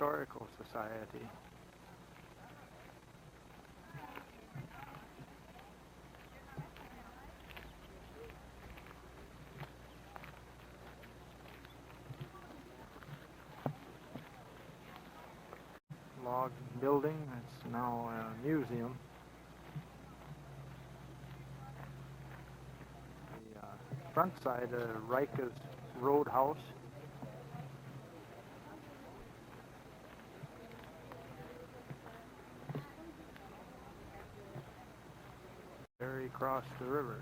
Historical Society. Log building, it's now a museum. The front side of Rika's Roadhouse. Ferry across the river.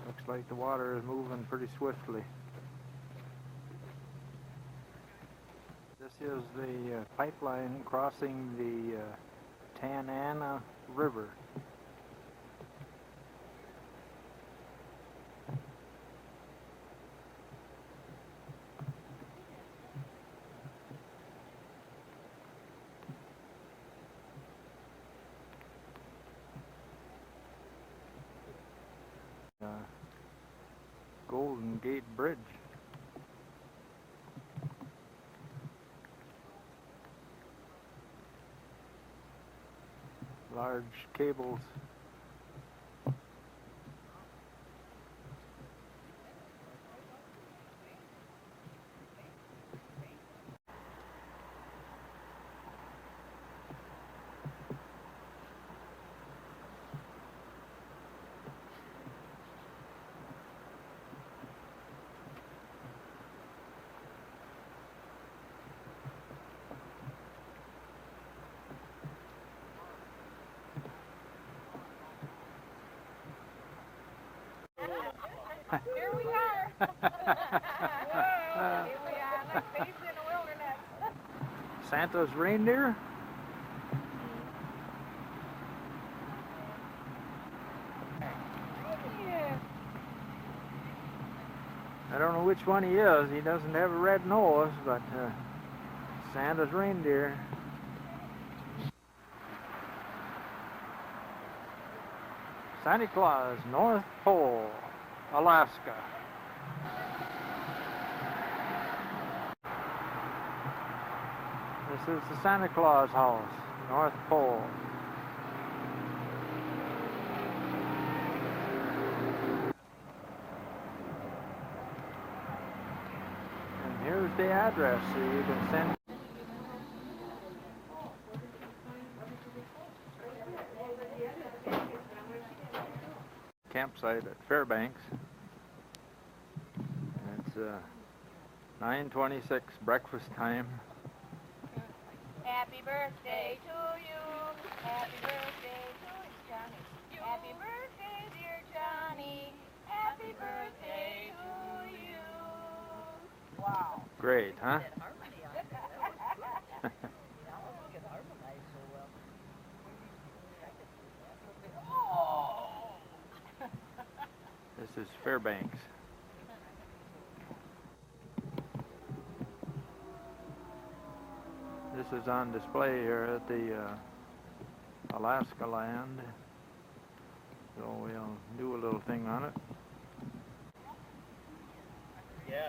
Looks like the water is moving pretty swiftly. This is the pipeline crossing the Tanana River. Golden Gate Bridge. Large cables. Here we are. Whoa, here we are, like babes in the wilderness. Santa's reindeer? Yeah. I don't know which one he is. He doesn't have a red nose, but Santa's reindeer. Santa Claus, North Pole, Alaska. This is the Santa Claus house, North Pole. And here's the address, so you can send. Campsite at Fairbanks. It's 9:26, breakfast time. Happy birthday to you. Happy birthday to Johnny. Happy birthday, dear Johnny. Happy birthday to you. Wow. Great, huh? This is Fairbanks. This is on display here at the Alaska land. So we'll do a little thing on it. Yeah.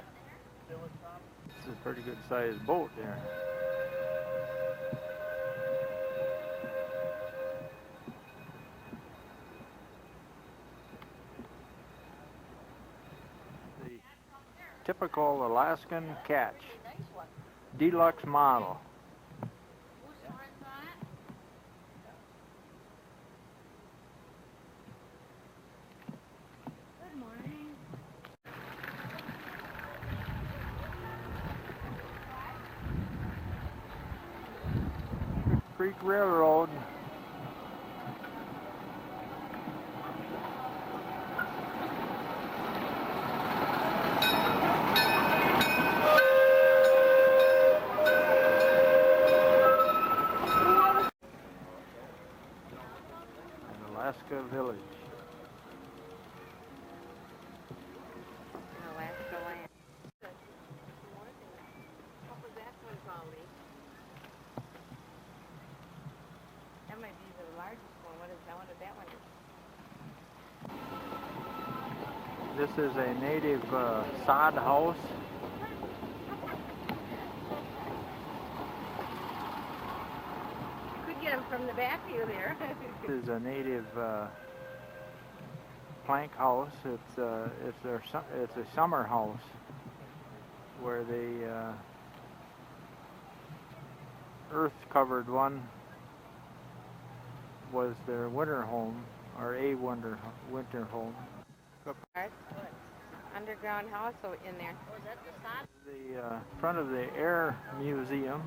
This is a pretty good sized boat there. Typical Alaskan catch, deluxe model. Good morning. Creek Railroad. Alaska Village. Alaska land. That might be the largest one. What is that one? That one? This is a native sod house. You could get them from the back view there. This is a native plank house. It's a summer house where the earth-covered one was their winter home, or a winter home. Underground house in there. Was that the sod? The front of the Air Museum.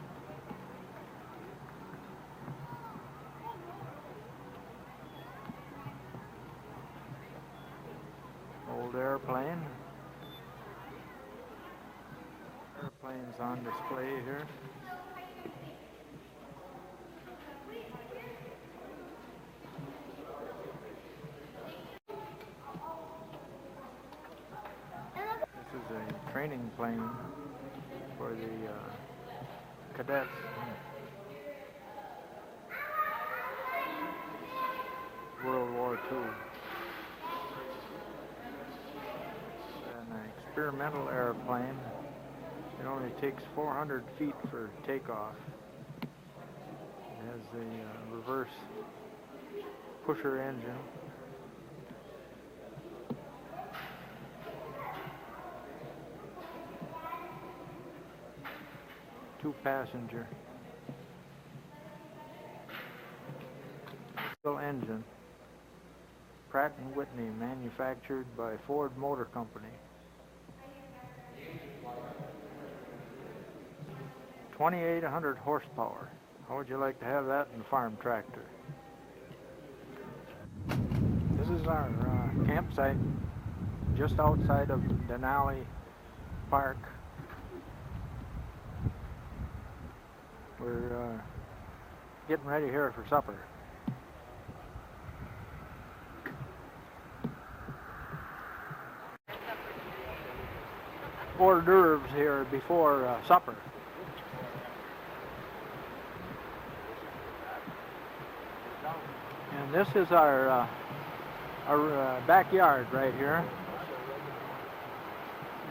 Old airplane. Airplanes on display here. This is a training plane for the cadets. World War II. An experimental airplane. It only takes 400 feet for takeoff. It has the reverse pusher engine. Two-passenger. Diesel engine. Pratt & Whitney, manufactured by Ford Motor Company. 2,800 horsepower. How would you like to have that in a farm tractor? This is our campsite just outside of Denali Park. We're getting ready here for supper. Hors d'oeuvres here before supper. And this is our backyard right here.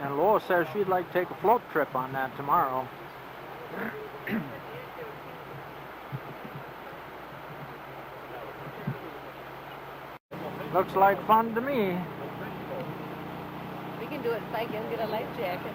And Lois says she'd like to take a float trip on that tomorrow. Looks like fun to me. We can do it psych and get a life jacket.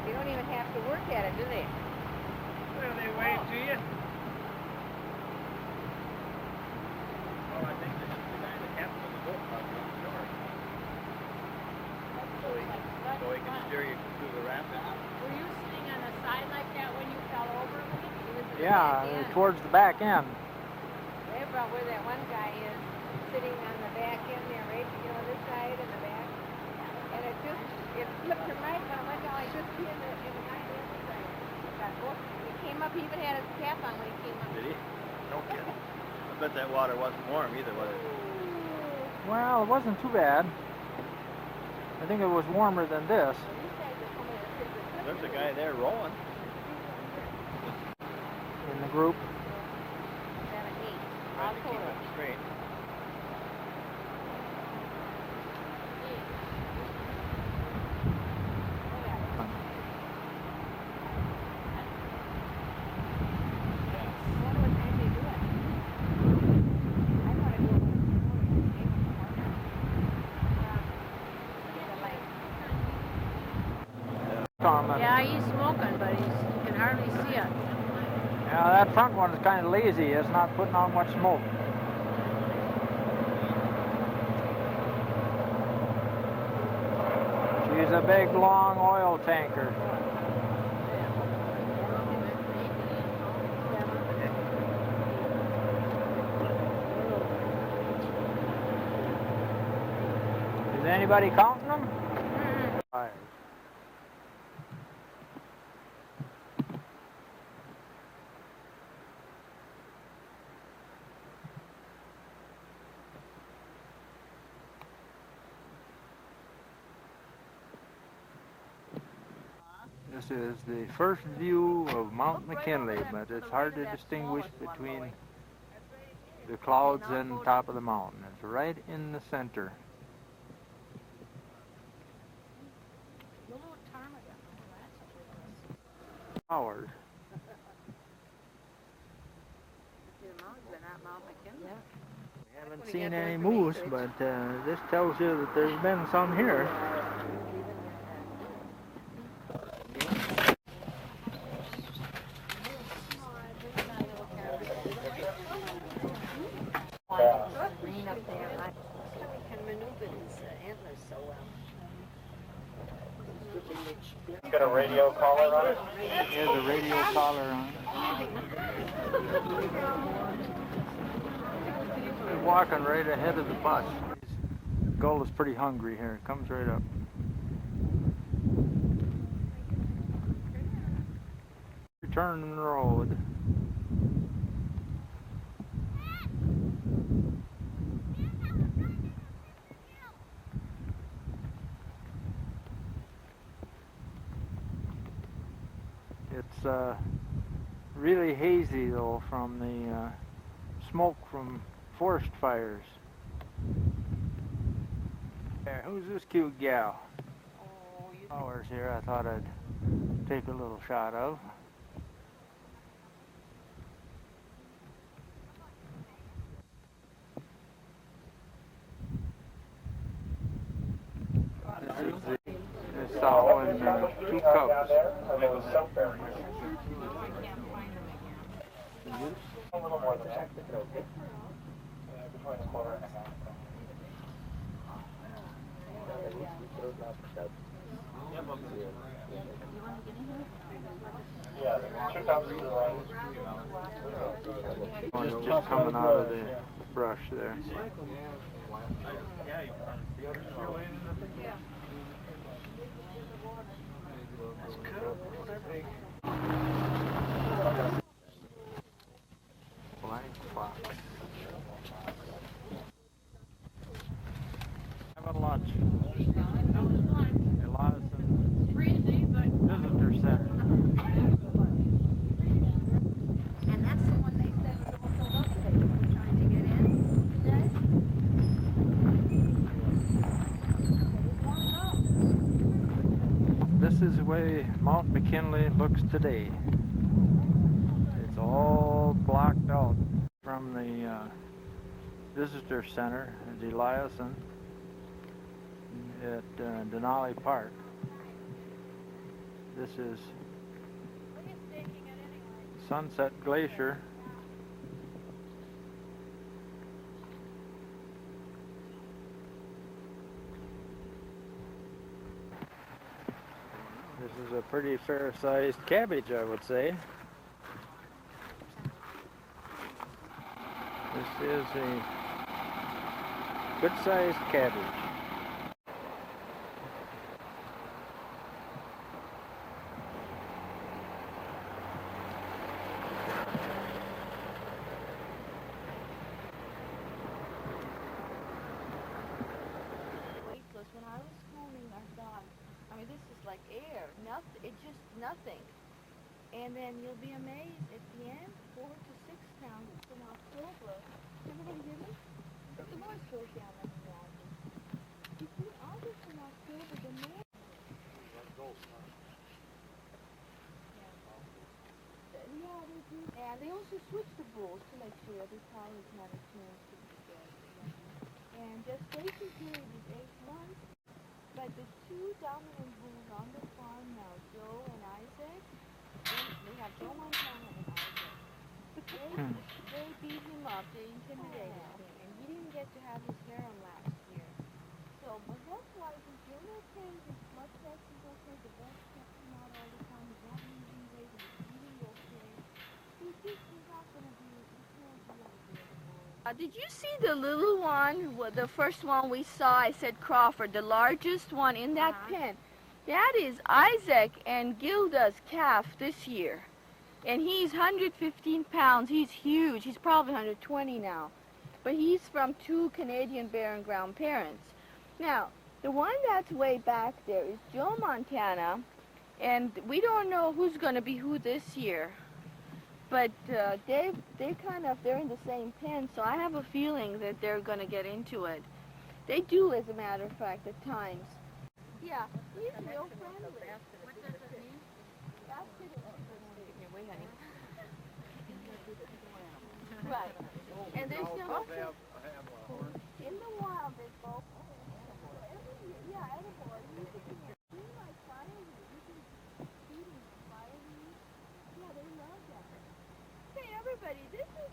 They don't even have to work at it, do they? Well, they wave to you. Oh, I think this is the guy that captains the boat on the shore. So he can steer you through the rapids. Were you sitting on the side like that when you fell over? Yeah, towards the back end. Right about where that one guy is, sitting on the back end there, right? You know, this side and the back. And it flipped him right, but I went down, I just see in the guy on the other side. He came up, he even had his cap on when he came up. Did he? No kidding. I bet that water wasn't warm either, was it? Well, it wasn't too bad. I think it was warmer than this. There's a guy there rolling. In the group. 7, 8. Trying to keep it straight. Yeah, he's smoking, but you can hardly see it. Yeah, that front one is kind of lazy. It's not putting out much smoke. She's a big, long oil tanker. Is anybody counting them? Five. This is the first view of Mount McKinley, but it's hard to distinguish between the clouds and the top of the mountain. It's right in the center. Hours. We haven't seen any moose, but this tells you that there's been some here. Green up there. He can maneuver his antlers so well. It's got a radio collar on it. There's a radio collar on it. They're walking right ahead of the bus. Gull is pretty hungry here. It comes right up. Turning the road. It's really hazy though from the smoke from forest fires. Yeah, who's this cute gal? Oh, you Flowers here I thought I'd take a little shot of. This is the sow and two cubs. A little more than that. Between a quarter and a half. Yeah, two cubs to the right. One's just coming out of the brush there. Black fox. Having lunch. Lois Visitor Center. And that's the one they said was all filled up today. We're trying to get in today. This is the way Mount McKinley looks today. It's all blocked out from the Visitor Center at Eliason at Denali Park. This is Sunset Glacier. This is a pretty fair-sized cabbage, I would say. This is a good-sized cabbage. Weightless. When I was schooling, I thought, I mean, this is like air. Nothing. It's just nothing. And then you'll be amazed at the end, 4 to 6 pounds in October. Everybody hear me? The voice goes down like a mountain. Between August and October, the more. Yeah, they do. And they also switch the bulls to make sure every cow has had a chance to be fed. And gestation period is 8 months. But the two dominant bulls on the farm now, Joe and Isaac, we have Joe Montana and Isaac. They beat him up, they intimidated him, and he didn't get to have his hair on last year. So, but health-wise, he's doing okay, his blood test is okay, the vet checks him out all the time, he's not losing weight, and he's eating okay. He's not going to be, he can't be on the other boys. Did you see the little one? The first one we saw, I said Crawford, the largest one in that pen. That is Isaac and Gilda's calf this year. And he's 115 pounds. He's huge. He's probably 120 now. But he's from 2 Canadian Barren Ground parents. Now, the one that's way back there is Joe Montana. And we don't know who's going to be who this year. But they're in the same pen, so I have a feeling that they're going to get into it. They do, as a matter of fact, at times. Yeah, he's real friendly. What does it mean? Basket is here, wait, honey. Right. And there's no... In the wild, they both... Yeah, edible. You can like fire weed. You can feed them fire weed. Yeah, they love that. Hey, everybody, this is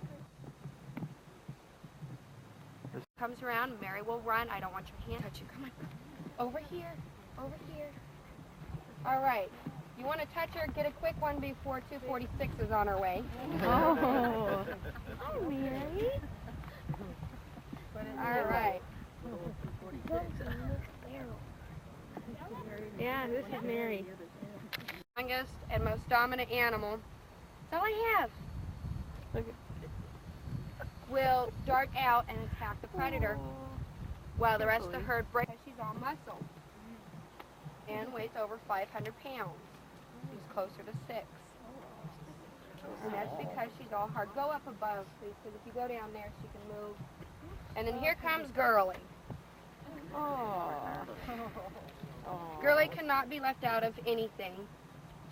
the... Comes around, Mary will run. I don't want your hand touching. Come on. Over here. Over here. All right. You want to touch her? Get a quick one before 246 is on her way. Oh. Hi, Mary. All right. Yeah, this is Mary. Youngest and most dominant animal. That's all I have. Look at... Will dart out and attack the predator while the rest of the herd breaks. She's all muscle and weighs over 500 pounds. She's closer to 6. And that's because she's all hard. Go up above, please, because if you go down there, she can move. And then here comes Girly. Oh. Girly cannot be left out of anything.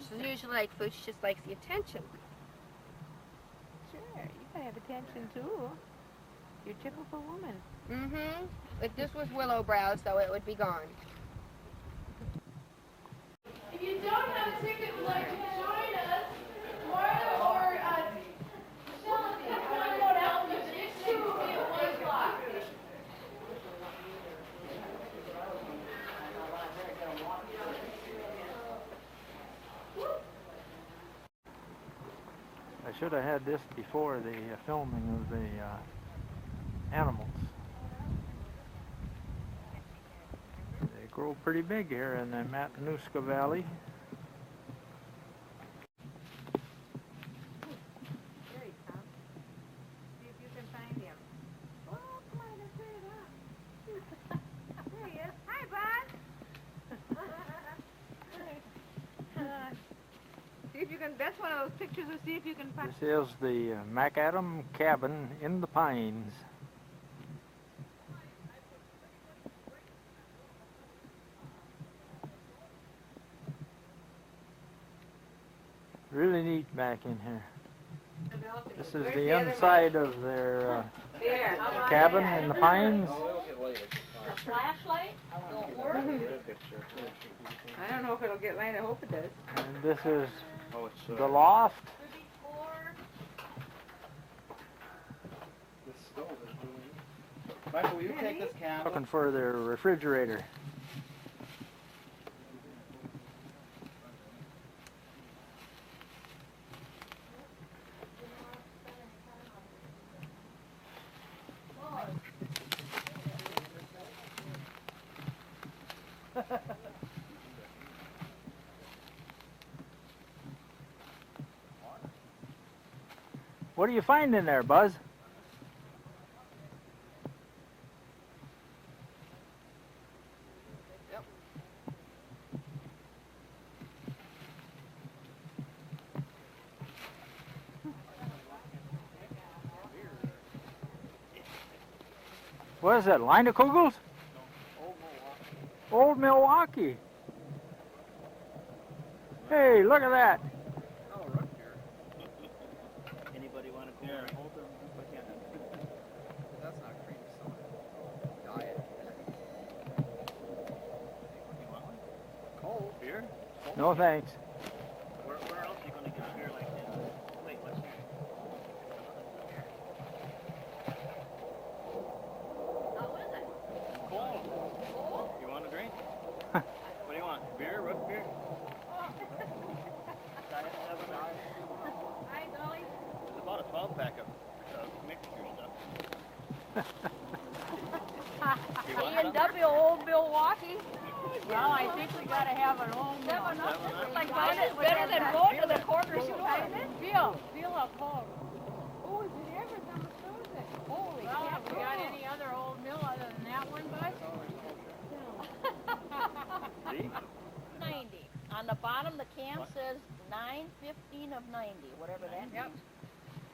She usually likes food. She just likes the attention. Sure, you can have attention too. You're a typical woman. Mm-hmm. If this was Willow Brows, though, it would be gone. If you don't have a ticket, would like to join us, Martha or Shelby, I'm going to go to help you. The next two will be at 1 o'clock. I should have had this before the filming of the animals. They grow pretty big here in the Matanuska Valley. There he comes. See if you can find him. Oh, come on, let's turn it up. There he is. Hi, Bud. See if you can, that's one of those pictures to see if you can find. This is the macadam cabin in the pines. Really neat back in here. This is Where's the the other inside of their There. cabin in the pines. Flashlight? I don't know if it'll get light. I hope it does. And this is the loft. Michael, will you take this candle? Looking for their refrigerator. What do you find in there, Buzz? What is that, Linekugels? Old Milwaukee. Hey, look at that. Oh, root beer. Anybody want to go and hold them? That's not cream soda. Diet. You want one? Cold beer? Cold No thanks. Where else are you going to get a beer like this? Wait, what's here? Cold. You want a drink? What do you want? Beer? Root beer? Diet 7 Hi, Dolly. There's about a 12-pack of mixed fuel stuff. A&W Old Milwaukee. Well, I think we gotta have an old mill. Better than going to the corner store. Feel how cold. Oh, is it ever? How much so is it? Holy Well, crap. have we got any other old mill other than that one, bud? See? 90. On the bottom, the can says 9/15 of 90, whatever that means.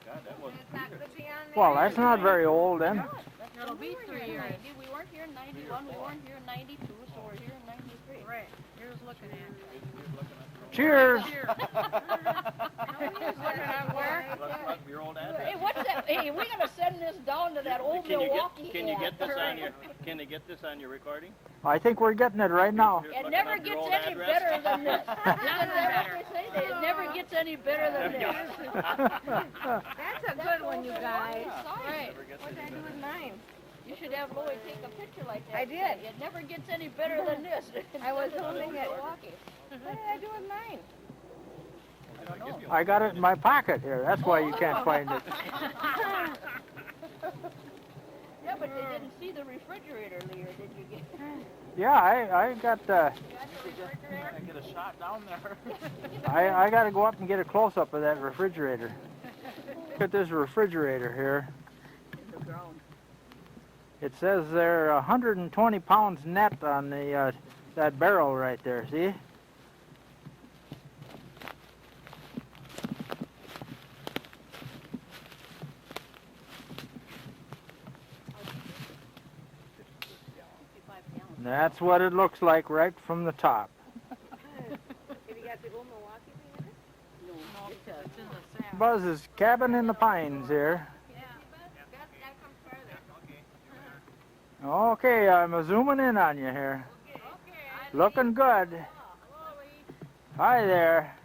God, that wasn't It's not gonna be on there. Well, that's not very old then. It'll be 3 years. 90. We weren't here in 91, we weren't here in 92, so we're here in 93. Right. Here's looking at. Cheers. Your old address. Hey, what's that? Hey, we're gonna send this down to that old Milwaukee. Can you get this on your? Can they get this on your recording? I think we're getting it right now. It never gets any better than this. It never gets any better than this. That's a good one, you guys. Right. What did I do with mine? You should have Lois take a picture like that. I did. It never gets any better than this. I was holding it. Milwaukee. What did I do with mine? I don't know. I got it in my pocket here. That's why you can't find it. Yeah, but they didn't see the refrigerator, Lear, did you get? Yeah, I got. I get a shot down there. I got to go up and get a close up of that refrigerator. Look at this refrigerator here. In the ground. It says there 120 pounds net on the that barrel right there. See? That's what it looks like right from the top. Have you got the old Milwaukee thing in it? No, it's in the sack. Buzz's cabin in the pines here. That comes further. Okay, I'm zooming in on you here. Looking good. Hi there.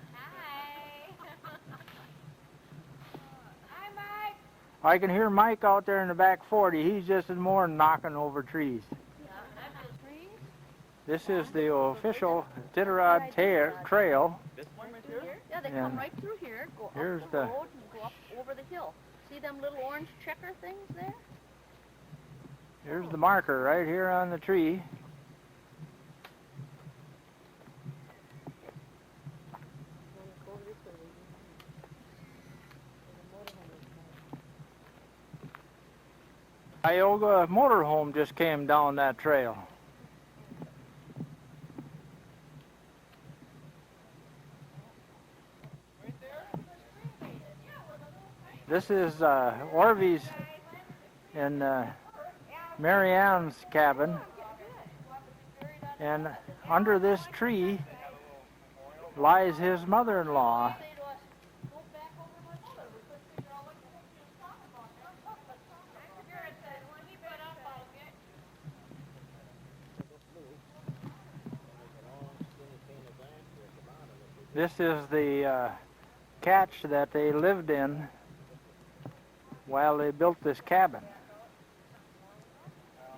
Hi, Mike. I can hear Mike out there in the back 40. He's just more knocking over trees. This is the official Iditarod Trail. This one right here? Yeah, they come right through here, go up Here's the the- road and go up over the hill. See them little orange checker things there? Here's the marker right here on the tree. Ioga motorhome just came down that trail. This is Orvy's and Mary Ann's cabin, and under this tree lies his mother-in-law. This is the catch that they lived in while they built this cabin.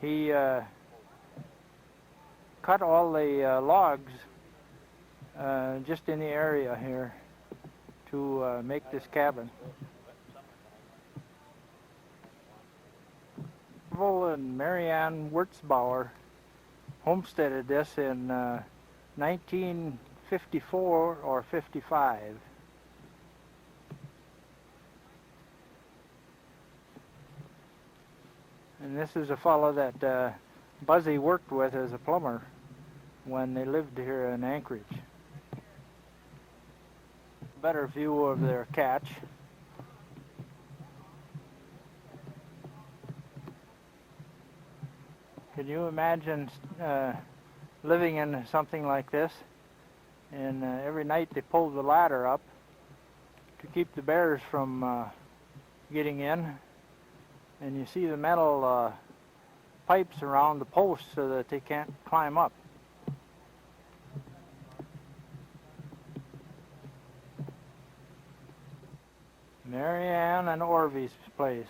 He cut all the logs just in the area here to make this cabin. And Mary Ann Wurtzbauer homesteaded this in 1954 or 55. And this is a fellow that Buzzy worked with as a plumber when they lived here in Anchorage. Better view of their catch. Can you imagine living in something like this? And every night they pull the ladder up to keep the bears from getting in. And you see the metal pipes around the posts so that they can't climb up. Mary Ann and Orvy's place.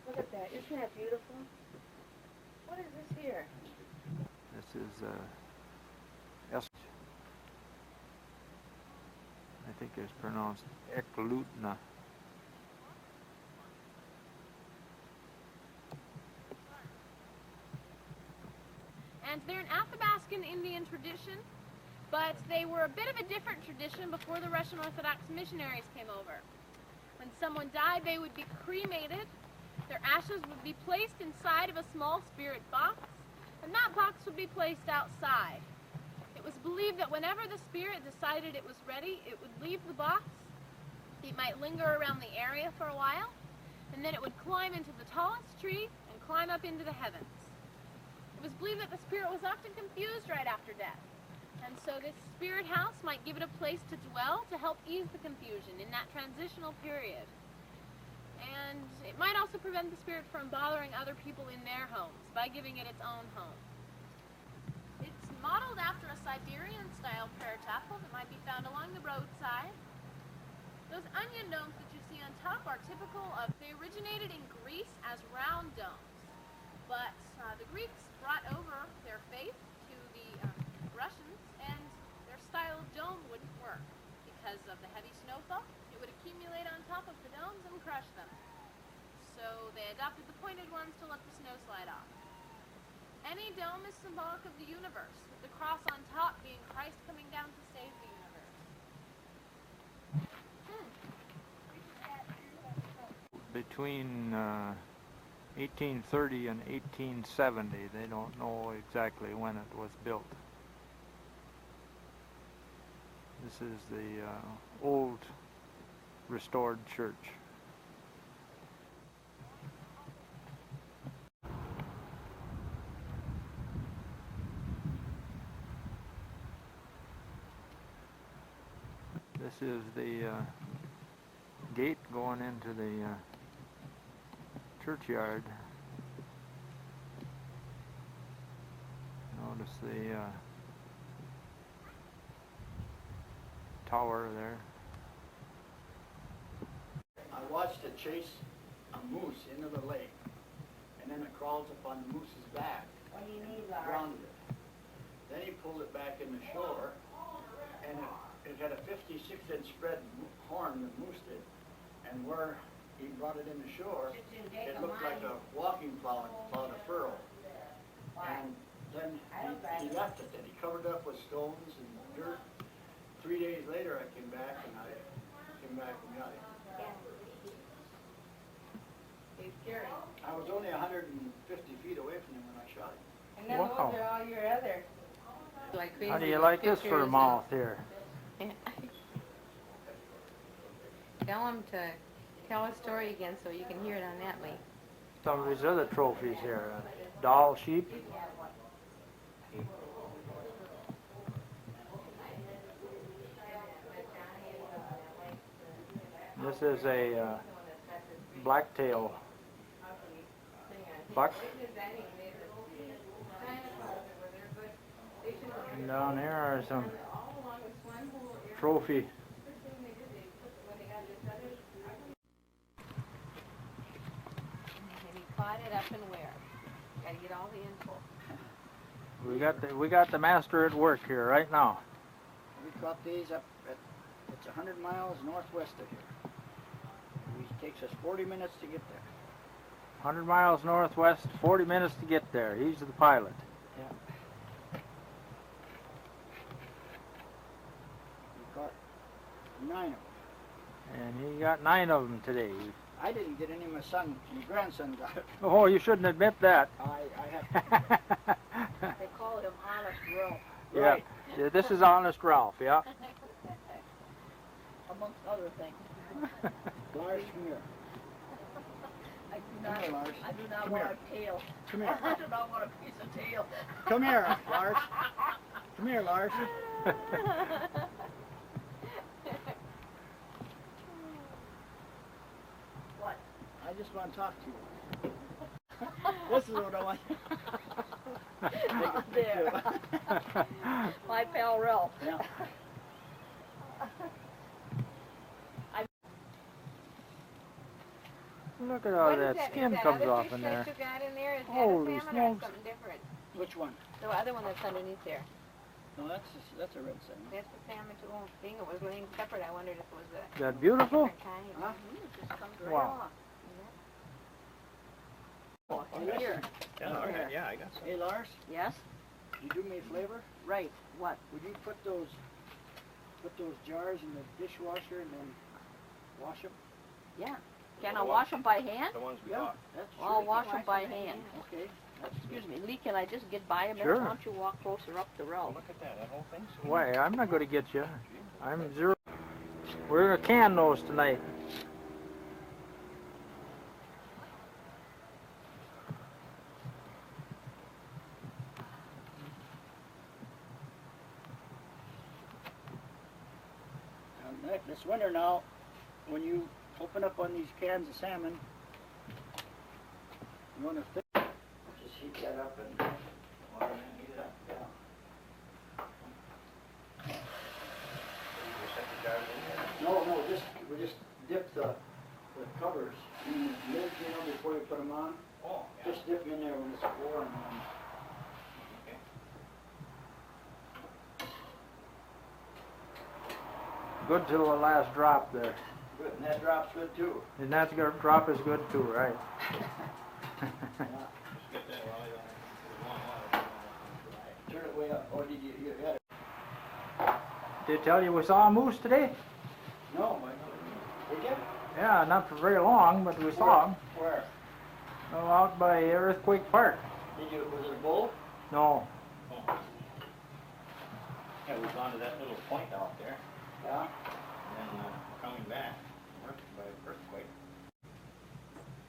Look at that, isn't that beautiful? What is this here? This is I think it's pronounced Eklutna. And they're an Athabascan Indian tradition, but they were a bit of a different tradition before the Russian Orthodox missionaries came over. When someone died, they would be cremated. Their ashes would be placed inside of a small spirit box, and that box would be placed outside. It was believed that whenever the spirit decided it was ready, it would leave the box. It might linger around the area for a while, and then it would climb into the tallest tree and climb up into the heavens. It was believed that the spirit was often confused right after death, and so this spirit house might give it a place to dwell to help ease the confusion in that transitional period. And it might also prevent the spirit from bothering other people in their homes by giving it its own home. It's modeled after a Siberian-style prayer chapel that might be found along the roadside. Those onion domes that you see on top are typical of, they originated in Greece as round domes. But the Greeks brought over their faith to the Russians, and their style of dome wouldn't work. Because of the heavy snowfall, it would accumulate on top of the domes and crush them. So they adopted the pointed ones to let the snow slide off. Any dome is symbolic of the universe, with the cross on top being Christ coming down to save the universe. Between 1830 and 1870, they don't know exactly when it was built. This is the old restored church. This is the gate going into the churchyard. Notice the tower there. I watched it chase a moose into the lake, and then it crawls up on the moose's back. What do you need, Laura? Grounded it. Then he pulled it back in the shore, and it had a 56-inch spread horn that moose did. And where he brought it in the shore, it looked like a walking plowed of furrow. And then he left it, and he covered it up with stones and dirt. 3 days later, I came back and got it. He's scary. I was only 150 feet away from him when I shot him. And then Wow. those are all your other. Like crazy How do you like this for a mouth here? Tell him to tell a story again so you can hear it on that way. Some of his other trophies here. Doll sheep. This is a blacktail buck. And down here are some trophy. And he caught it up and where? Gotta get all the info. We got the master at work here right now. We caught these up at, it's 100 miles northwest of here. It takes us 40 minutes to get there. 100 miles northwest, 40 minutes to get there. He's the pilot. Yeah. We caught 9 of them. And he got 9 of them today. I didn't get any. My grandson got it. Oh, you shouldn't admit that. I have. They call him Honest Ralph. Yeah. Right. Yeah, this is Honest Ralph, yeah. Amongst other things. Lars, come here. I do Come here, Lars. I do not Come want here. a tail. Come here. I do not want a piece of tail. Come here, Lars. Come here, Lars. What? I just want to talk to you. This is what I want. There. My pal Ralph. Yeah. Look at all What is that Is skin that comes other off fish in that there. you got in there? Is that Holy a salmon or smokes. something different? Which one? The other one that's underneath there. No, that's a red salmon. That's the salmon too. Oh, thing. It was named separate. I wondered if it was a Is that beautiful? different kind. Huh? It just comes right Wow. off. Oh, yes. Here. Yeah, Oh, okay, yeah. yeah, I got some. Hey, Lars. Yes? you do me a favor? Right, what? Would you put those jars in the dishwasher and then wash them? Yeah. Can I wash them by hand? The ones we Yeah, bought. that's Well, I'll sure. wash them by hand. Okay. Excuse me, Lee, can I just get by a minute? Sure. Why don't you walk closer up the road? Look at that whole thing's so Why, I'm not going to get you. I'm zero. We're going to can those tonight. This winter now, when you open up on these cans of salmon, you want to just heat that up and water and heat it up. Yeah. No, we just dip the covers in the lid, you know, before you put them on. Oh, yeah. Just dip them in there when it's warm. Good till the last drop there. Good, and that drops good too. And that drop is good too, right? Turn it way up. Oh, did you got it? Did they tell you we saw a moose today? No, did you? Yeah, not for very long, but we saw him. Where? Oh, out by Earthquake Park. Was it a bull? No. Yeah, we've gone to that little point out there, Yeah. and then coming back, by earthquake.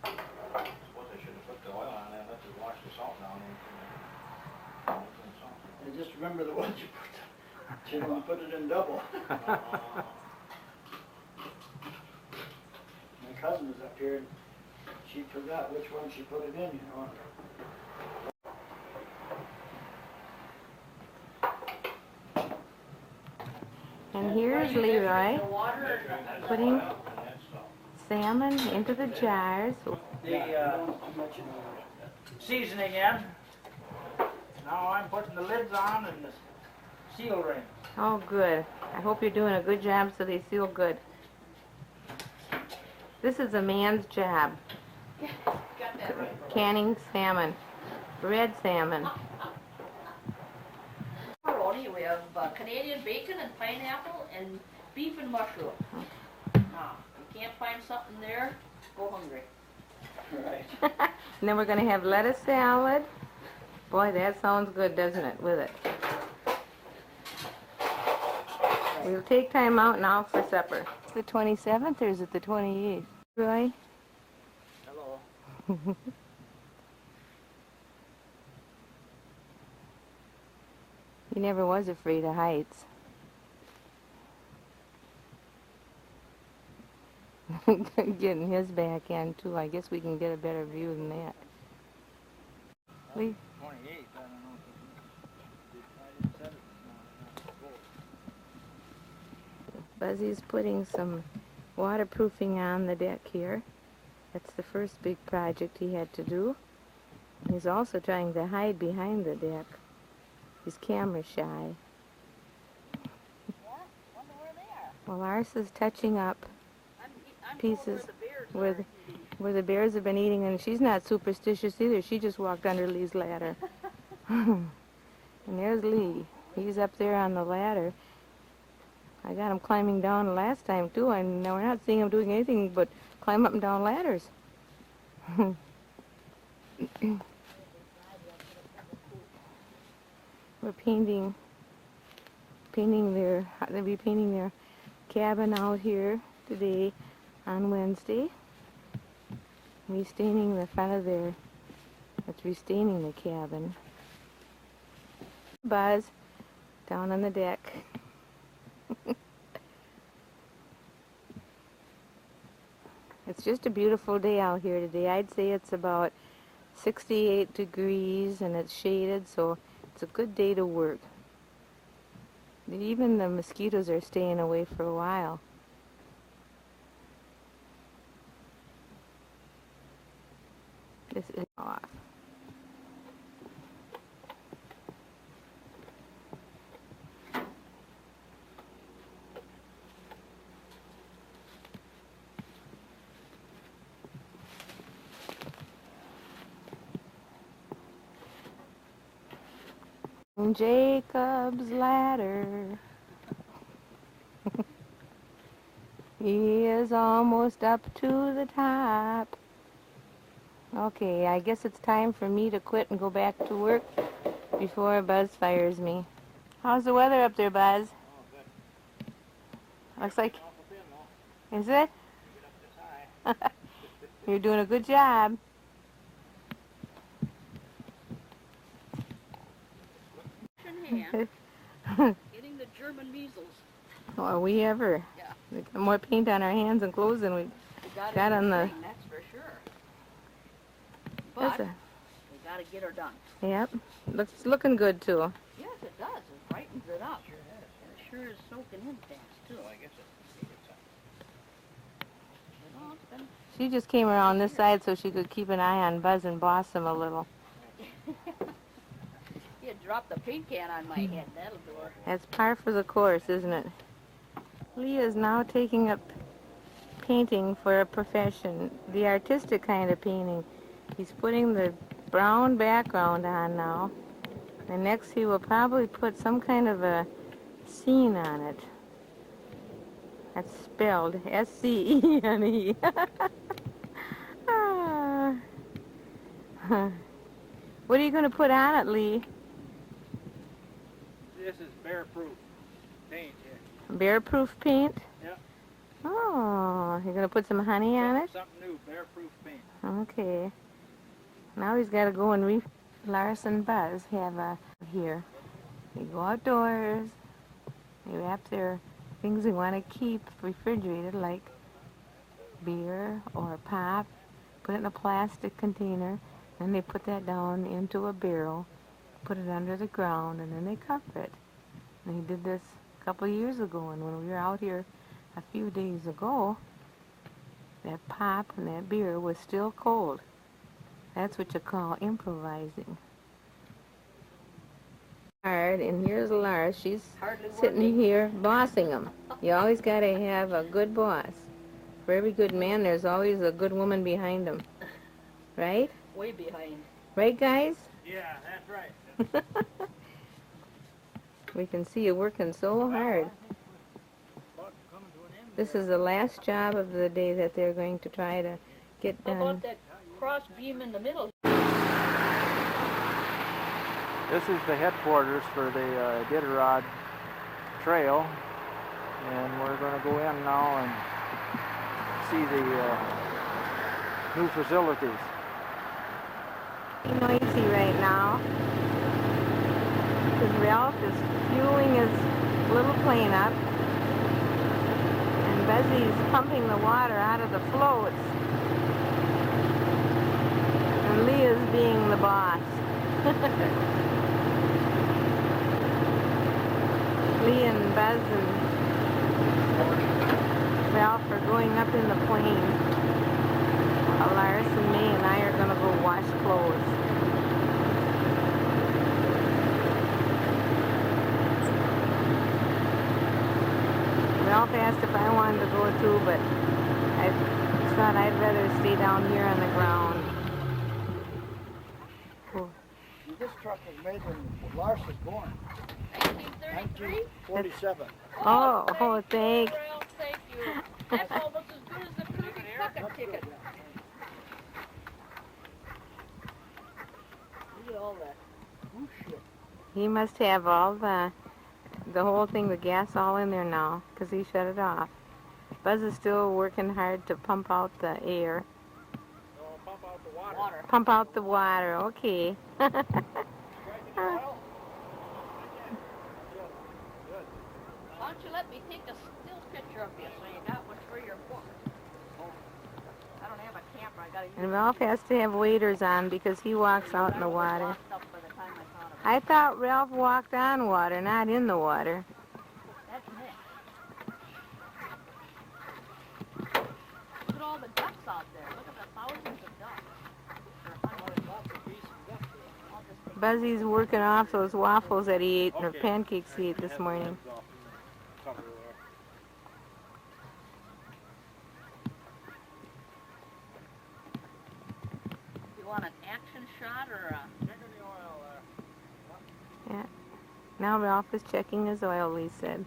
Suppose I should have put the oil on it and let it wash the salt down And just remember the ones you put. You didn't put it in double. My cousin was up here and she forgot which one she put it in, you know. And here's Leroy putting salmon into the jars. The seasoning in. Now I'm putting the lids on and the seal ring. Oh, good. I hope you're doing a good job so they seal good. This is a man's job. Canning salmon. Red salmon. Macaroni, we have Canadian bacon and pineapple and beef and mushroom. Now, if you can't find something there, go hungry. Right. And then we're going to have lettuce salad. Boy, that sounds good, doesn't it, with it? We'll take time out now for supper. It's the 27th or is it the 28th? Roy? Hello. He never was afraid of heights. Getting his back end too. I guess we can get a better view than that. Lee? 28, I don't know if I didn't set it this morning. Buzzy's putting some waterproofing on the deck here. That's the first big project he had to do. He's also trying to hide behind the deck. He's camera shy. Wonder where they are. Well, ours is touching up I'm pieces where where the bears have been eating, and she's not superstitious either. She just walked under Lee's ladder. And there's Lee. He's up there on the ladder. I got him climbing down last time too, and now we're not seeing him doing anything but climb up and down ladders. We're they'll be painting their cabin out here today on Wednesday. Restaining the front of that's restaining the cabin. Buzz, down on the deck. It's just a beautiful day out here today. I'd say it's about 68 degrees and it's shaded, so it's a good day to work. Even the mosquitoes are staying away for a while. This is off. Jacob's ladder. He is almost up to the top. Okay, I guess it's time for me to quit and go back to work before Buzz fires me. How's the weather up there, Buzz? Looks like... Is it? You're doing a good job. Getting the German measles. Oh, are we ever? Yeah. We got more paint on our hands and clothes than we got on the... That's for sure. That's But a, we got to get her done. yep. Looking good, too. Yes, it does. It brightens it up. Sure has. And it sure is soaking in fast, too. Well, I guess Oh, it's been... She just came around this side so she could keep an eye on Buzz and boss him a little. You dropped the paint can on my head. That'll do her. That's par for the course, isn't it? Lee is now taking up painting for a profession, the artistic kind of painting. He's putting the brown background on now. And next he will probably put some kind of a scene on it. That's spelled S-C-E-N-E. Ah. What are you going to put on it, Lee? This is bear-proof paint here. Bear-proof paint? Yep. Oh, you're going to put some honey on it? Something new, bear-proof paint. Okay. Now he's got to go and Lars and Buzz have a here. They go outdoors. They wrap their things they want to keep refrigerated, like beer or pop. Put it in a plastic container. Then they put that down into a barrel, put it under the ground, and then they cover it. And he did this a couple of years ago, and when we were out here a few days ago, that pop and that beer was still cold. That's what you call improvising. Hard, and here's Lars. She's sitting here bossing him. You always got to have a good boss. For every good man, there's always a good woman behind him. Right? Way behind. Right, guys? Yeah, that's right. We can see you working so hard. This is the last job of the day that they're going to try to get How done. about that cross beam in the middle? This is the headquarters for the Iditarod Trail, and we're going to go in now and see the new facilities. Noisy right now because Ralph is fueling his little plane up and Buzzy's pumping the water out of the floats and Leah's being the boss. Lee and Buzz and Ralph are going up in the plane. Lars and me and I are going to go wash clothes. Ralph asked if I wanted to go too, but I thought I'd rather stay down here on the ground. Cool. This truck was made when Lars was born, 1933? 1947. Oh, thanks. Ralph, thank you. That's almost as good as the Kirby Puckett ticket. Look at all that. Oh, shit. He must have all the whole thing, the gas all in there now, because he shut it off. Buzz is still working hard to pump out the air. Pump out the water. Water. Pump out the water, okay. Why don't you let me take a still picture of you so you got one for your book? I don't have a camera. I gotta use And Ralph has to have waders on because he walks out in the water. I thought Ralph walked on water, not in the water. That's Nick. Look at all the ducks out there. Look at the thousands of ducks. Buzzy's working off those waffles that he ate, or pancakes he ate this morning. You want an action shot or a... Yeah. Now Ralph is checking his oil, Lee said.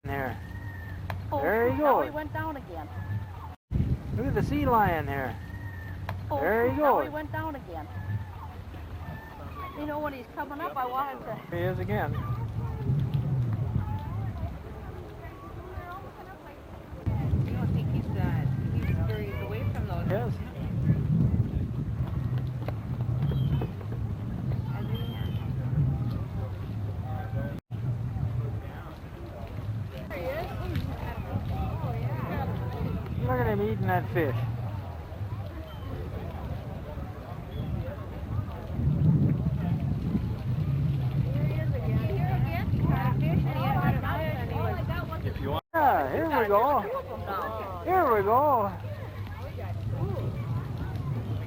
There. Oh, There he now goes. he went down again. Look at the sea lion there. Oh, There he now he goes. went down again. You know, when he's coming up, I wanted to... He is again. You don't think he's very away from those? Yes. There he is. Look at him eating that fish. Yeah, here we go. Here we go.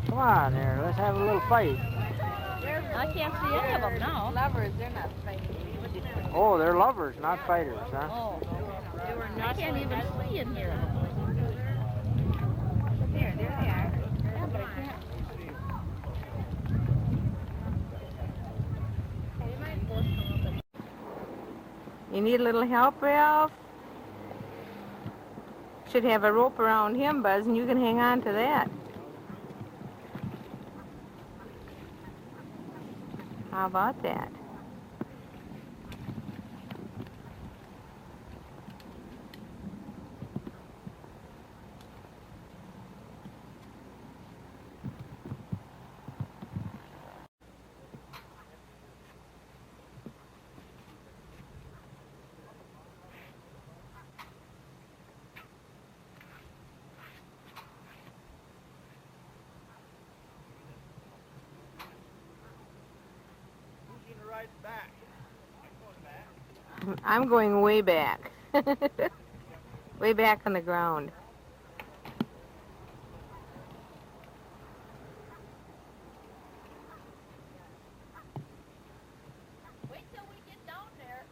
Come on there, let's have a little fight. I can't see any of them now. Lovers, they're not fighting. Oh, they're lovers, not fighters, huh? Oh, I can't even see in here. There they are. Yeah, but I can't. You need a little help, Ralph? Should have a rope around him, Buzz, and you can hang on to that. How about that? I'm going way back. Way back on the ground. Wait till we get down there.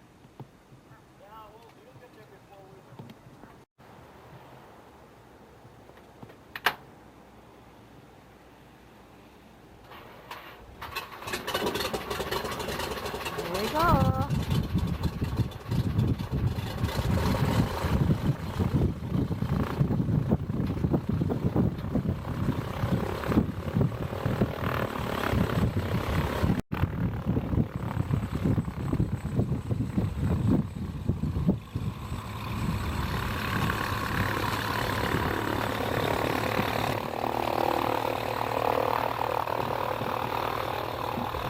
Here we go.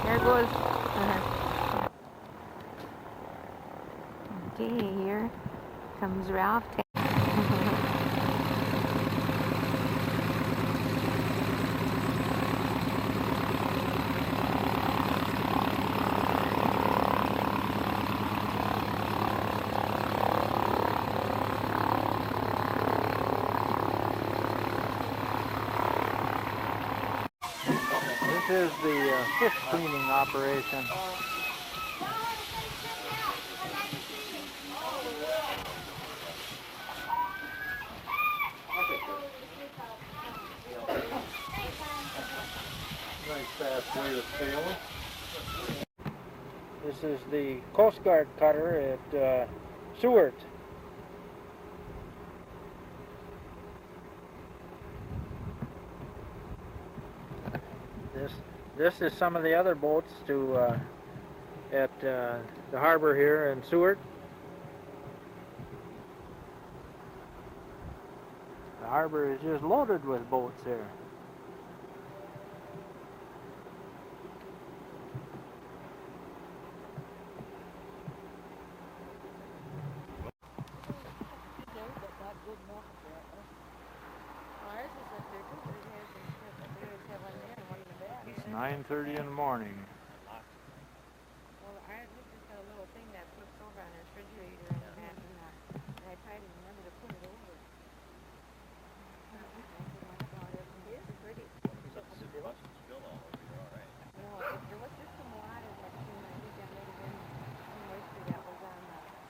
There goes. Okay, here comes Ralph. This is the fish cleaning operation. Nice fast way to sail it. This is the Coast Guard cutter at Seward. This is some of the other boats at the harbor here in Seward. The harbor is just loaded with boats here. It's 9:30 in the morning. Well, ours just got a little thing that flips over on the refrigerator and I tried to remember to put it over. It's pretty. No, there was just some water that came, I think that might have been some moisture that was on the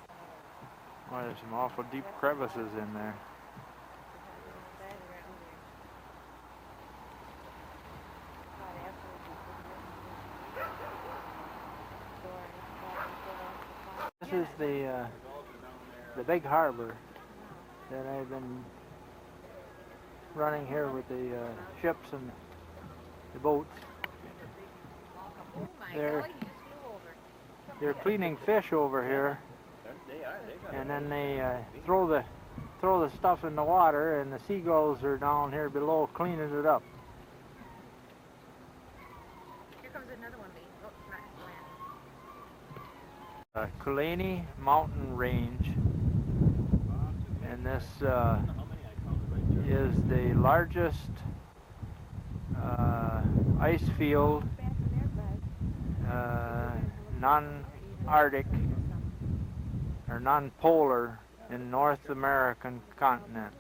side. Well, there's some awful deep crevices in there. This is the big harbor that I've been running here with the ships and the boats. They're cleaning fish over here, and then they throw the stuff in the water, and the seagulls are down here below cleaning it up. Here comes another one, Lee. Oh, it's not landing. Kalani mountain range, and this is the largest ice field, non-Arctic or non-polar in North American continent.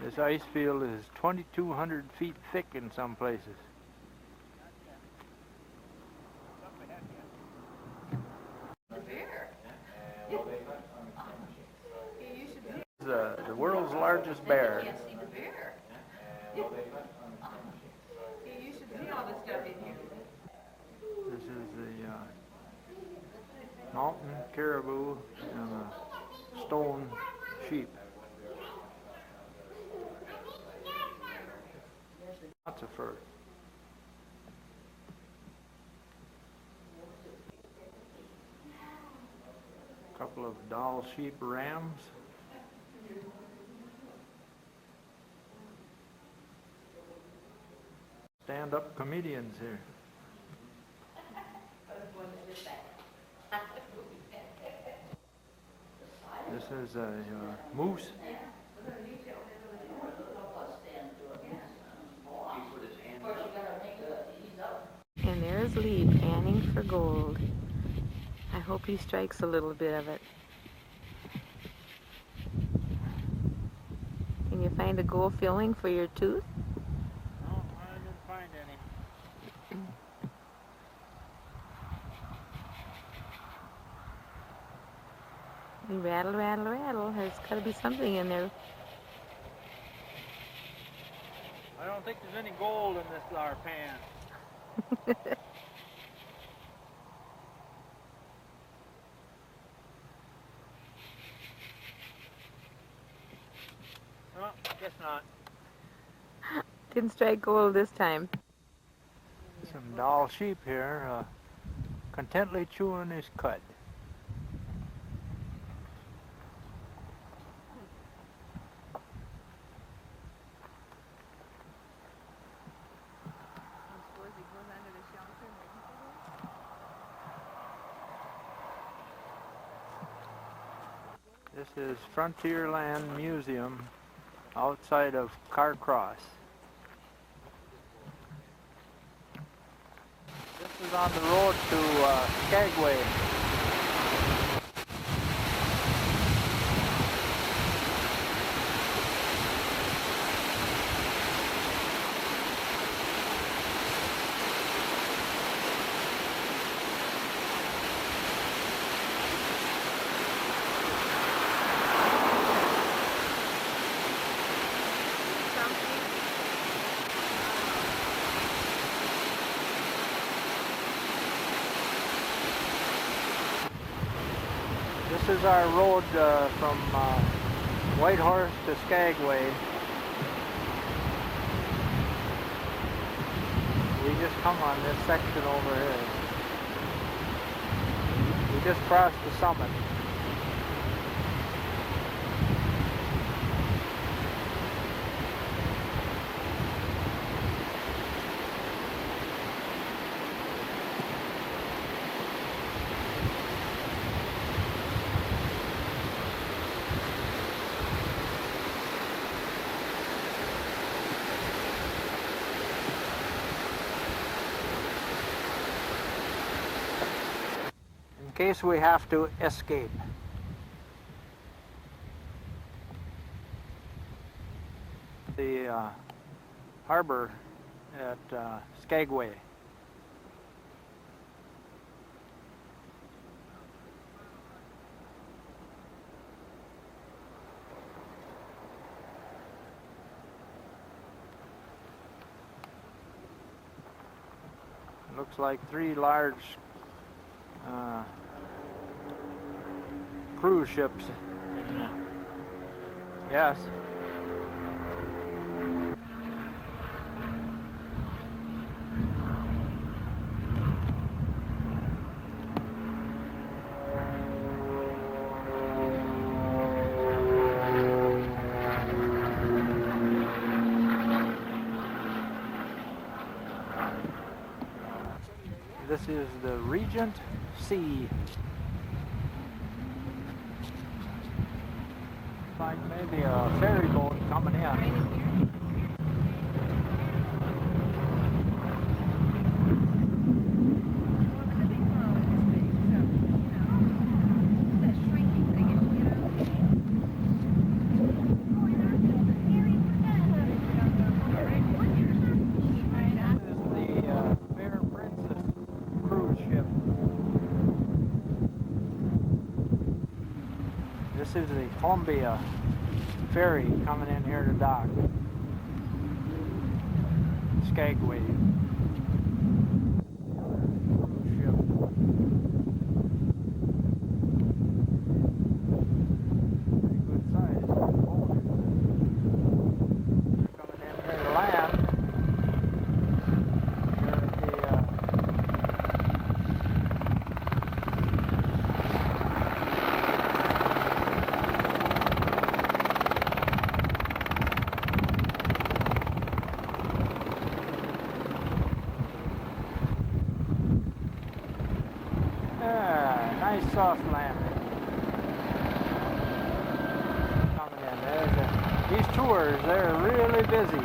This ice field is 2,200 feet thick in some places. The world's largest bear. This is the mountain caribou and the stone sheep. Lots of fur. A couple of doll sheep rams. Stand-up comedians here. This is a moose. And there's Lee panning for gold. I hope he strikes a little bit of it. Can you find a gold filling for your tooth? No, I didn't find any. You rattle, rattle, rattle. There's got to be something in there. I don't think there's any gold in this our pan. Well, guess not. Didn't strike gold this time. Some doll sheep here, contently chewing his cud. This is Frontierland Museum outside of Carcross. This is on the road to Skagway. This is our road from Whitehorse to Skagway. We just come on this section over here. We just crossed the summit. In case we have to escape. The harbor at Skagway. Looks like 3 large cruise ships. Yes. This is the Regent Sea. Like maybe a ferry boat coming in. This is the Columbia ferry coming in here to dock. Skagway. Cruise ship. Pretty good size boat. They're coming in here to land. Here at the nice soft landing. Coming in. These tours, they're really busy.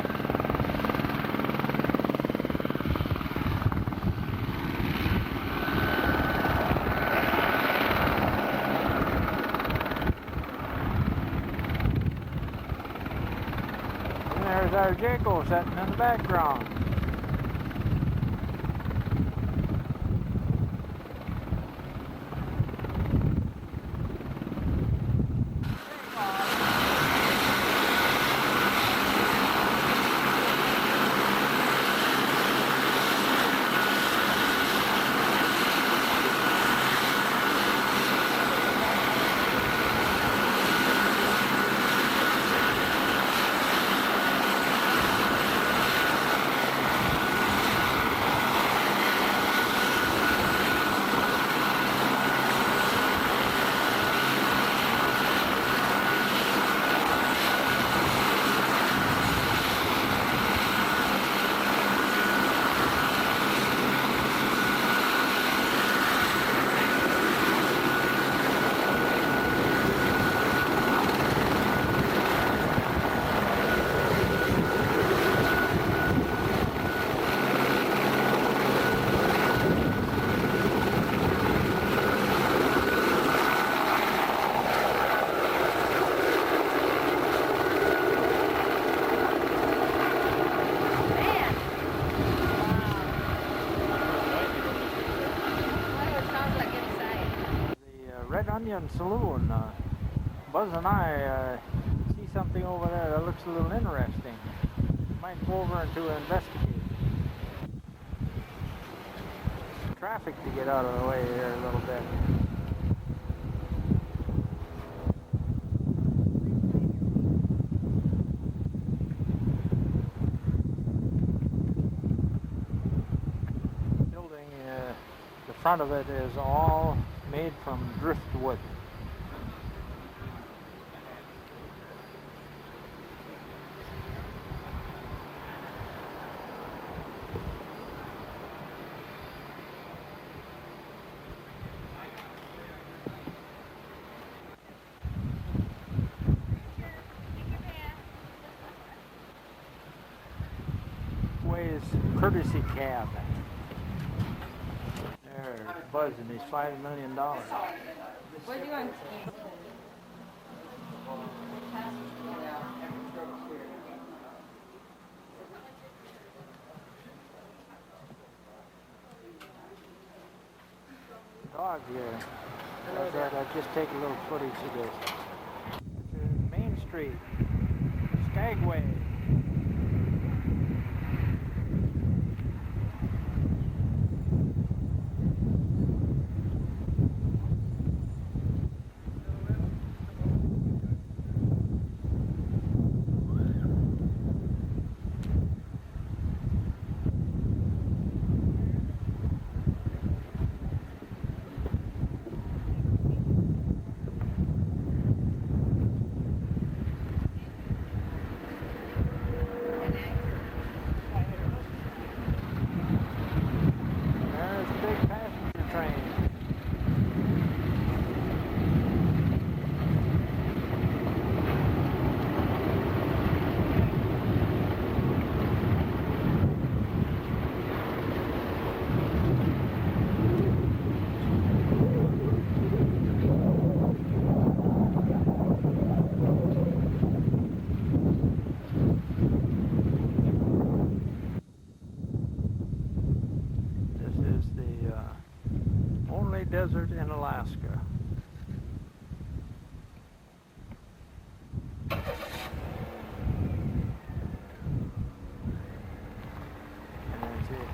And there's our Jaco sitting in the background. Red Onion Saloon. Buzz and I see something over there that looks a little interesting. Might go over and to investigate. Traffic to get out of the way here a little bit. front of it is all made from driftwood. Ways courtesy cab. There's Buzz and his $5 million. What do you want? Dog here. I thought I'd just take a little footage of this. This is Main Street, Skagway. There's a big passenger train. This is the only desert in Alaska. And that's it.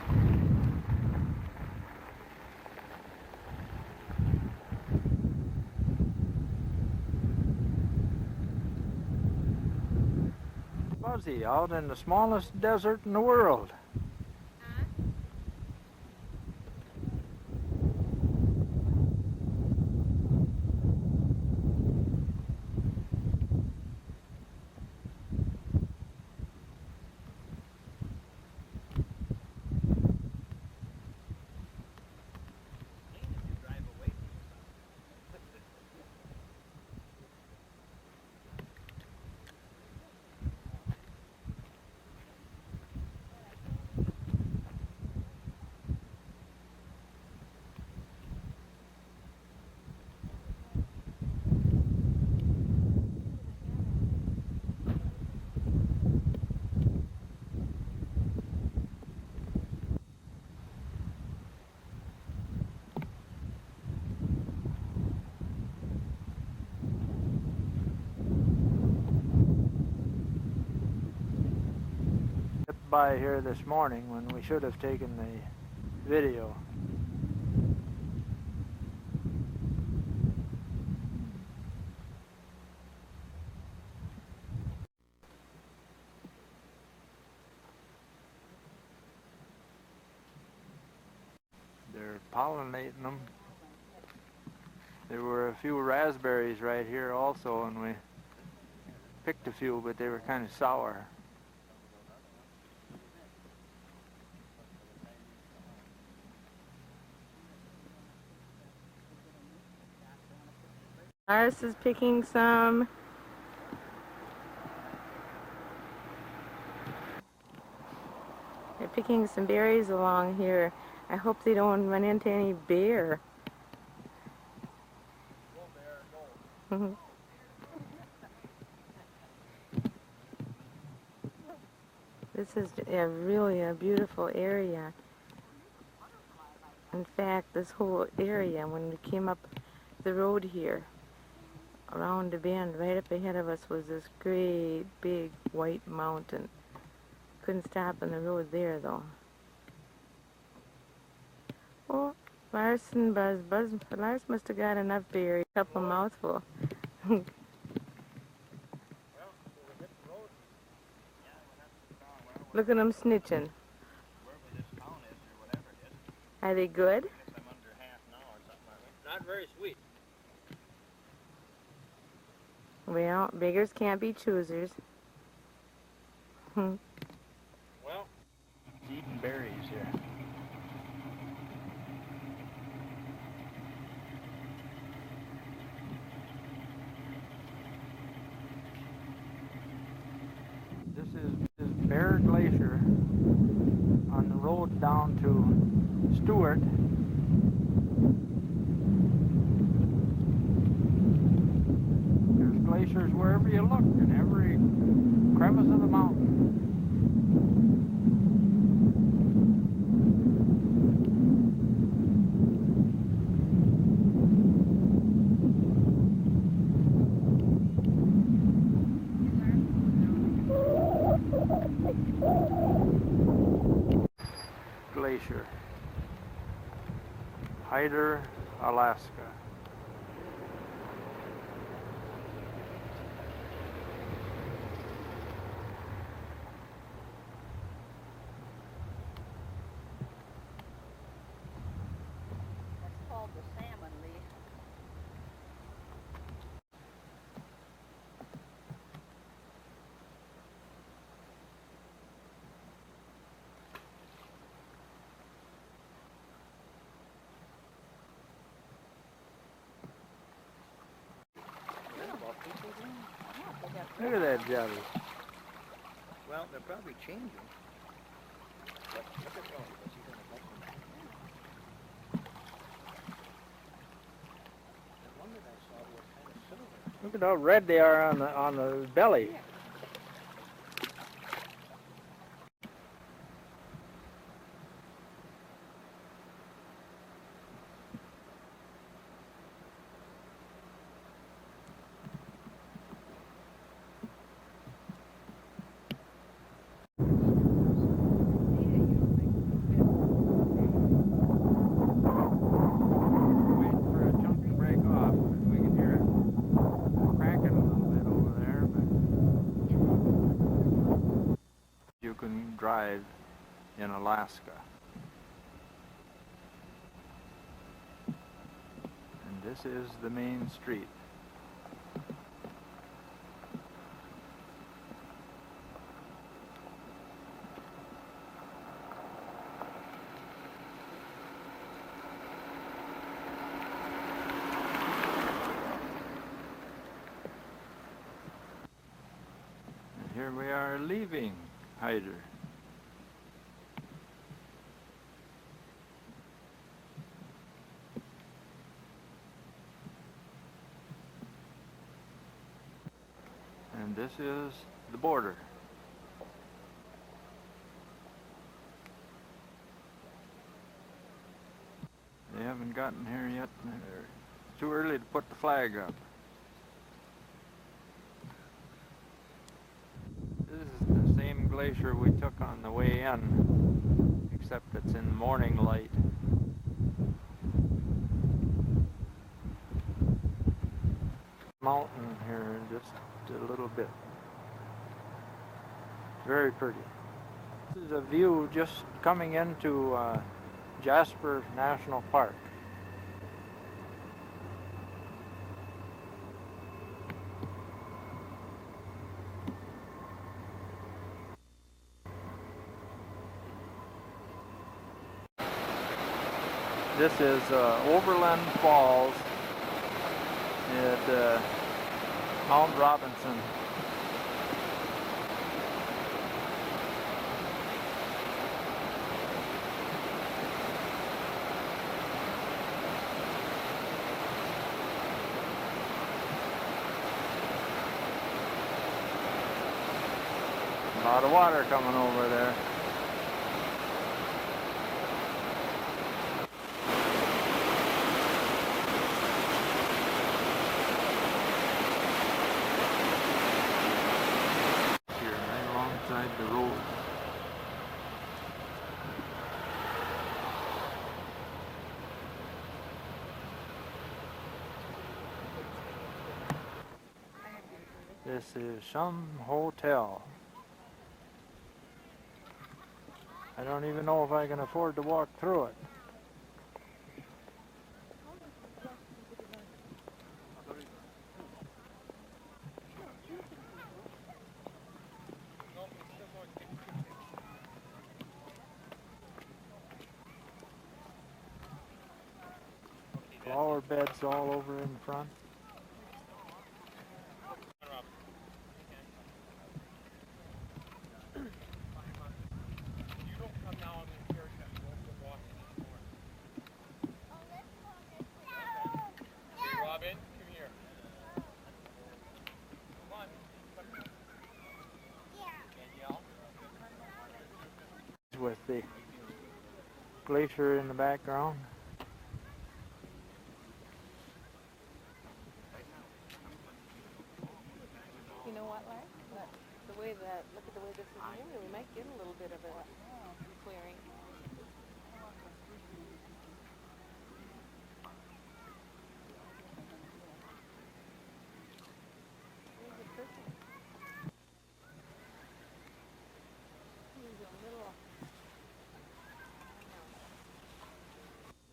Buzzy out in the smallest desert in the world. By here this morning when we should have taken the video. They're pollinating them. There were a few raspberries right here also, and we picked a few, but they were kind of sour. Iris is picking some. They're picking some berries along here. I hope they don't run into any bear. This is really a beautiful area. In fact, this whole area, when we came up the road here, around the bend, right up ahead of us was this great big white mountain. Couldn't stop on the road there though. Oh, Lars and Buzz. Lars must have got enough berries, a couple mouthful. Look at them snitching. Are they good? not very sweet. Well, beggars can't be choosers. Well, eating berries here. This is Bear Glacier on the road down to Stewart. There's glaciers wherever you look, in every crevice of the mountain. Glacier, Hyder, Alaska. That's called the salmon leaf. Look at that jelly. Well, they're probably changing. But look at Lois. She's in the bottom. The one that I saw was kind of silver. Look at how red they are on the belly. Waiting for a chunk to break off. We can hear it cracking a little bit over there, but you can drive in Alaska. And this is the main street. And here we are leaving Hyder. And this is the border. They haven't gotten here yet. It's too early to put the flag up. This is the same glacier we took on the way in, except it's in morning light. Mountain here, just a little bit. Very pretty. This is a view just coming into Jasper National Park. This is Overland Falls at Mount Robinson. A lot of water coming over there. Here, right alongside the road. This is some hotel. I don't even know if I can afford to walk through it. Flower beds all over in front. Robin, come here. Come on. Danielle. With the glacier in the background. You know what, Larry? The way that, look at the way this is moving, we might get a little bit of a clearing.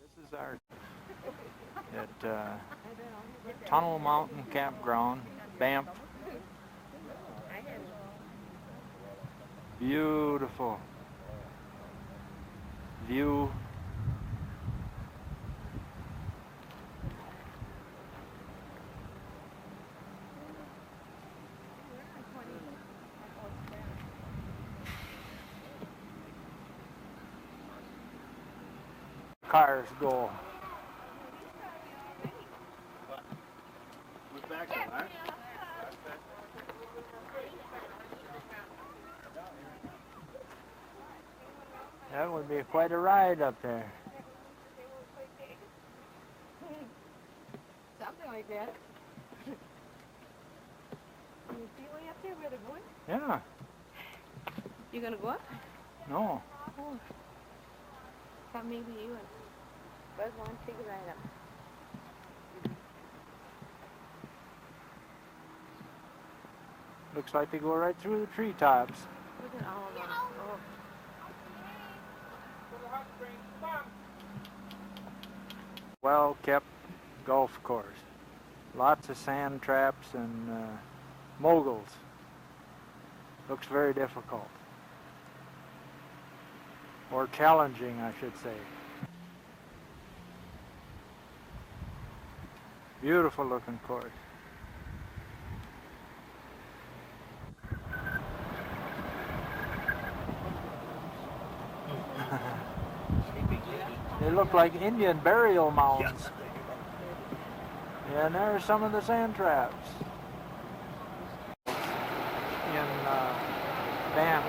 This is our at Tunnel Mountain Campground, Banff. Beautiful view. Cars go. What's back there, huh? That would be quite a ride up there. Something like that. Can you see way up there where they're going? Yeah. You gonna go up? No. Oh. Thought maybe you and Buzz want to take a ride up. Looks like they go right through the treetops. Look at all of them. Oh. Well kept golf course. Lots of sand traps and moguls. Looks very difficult. Or challenging, I should say. Beautiful looking course. They look like Indian burial mounds. Yeah, and there are some of the sand traps in Banff.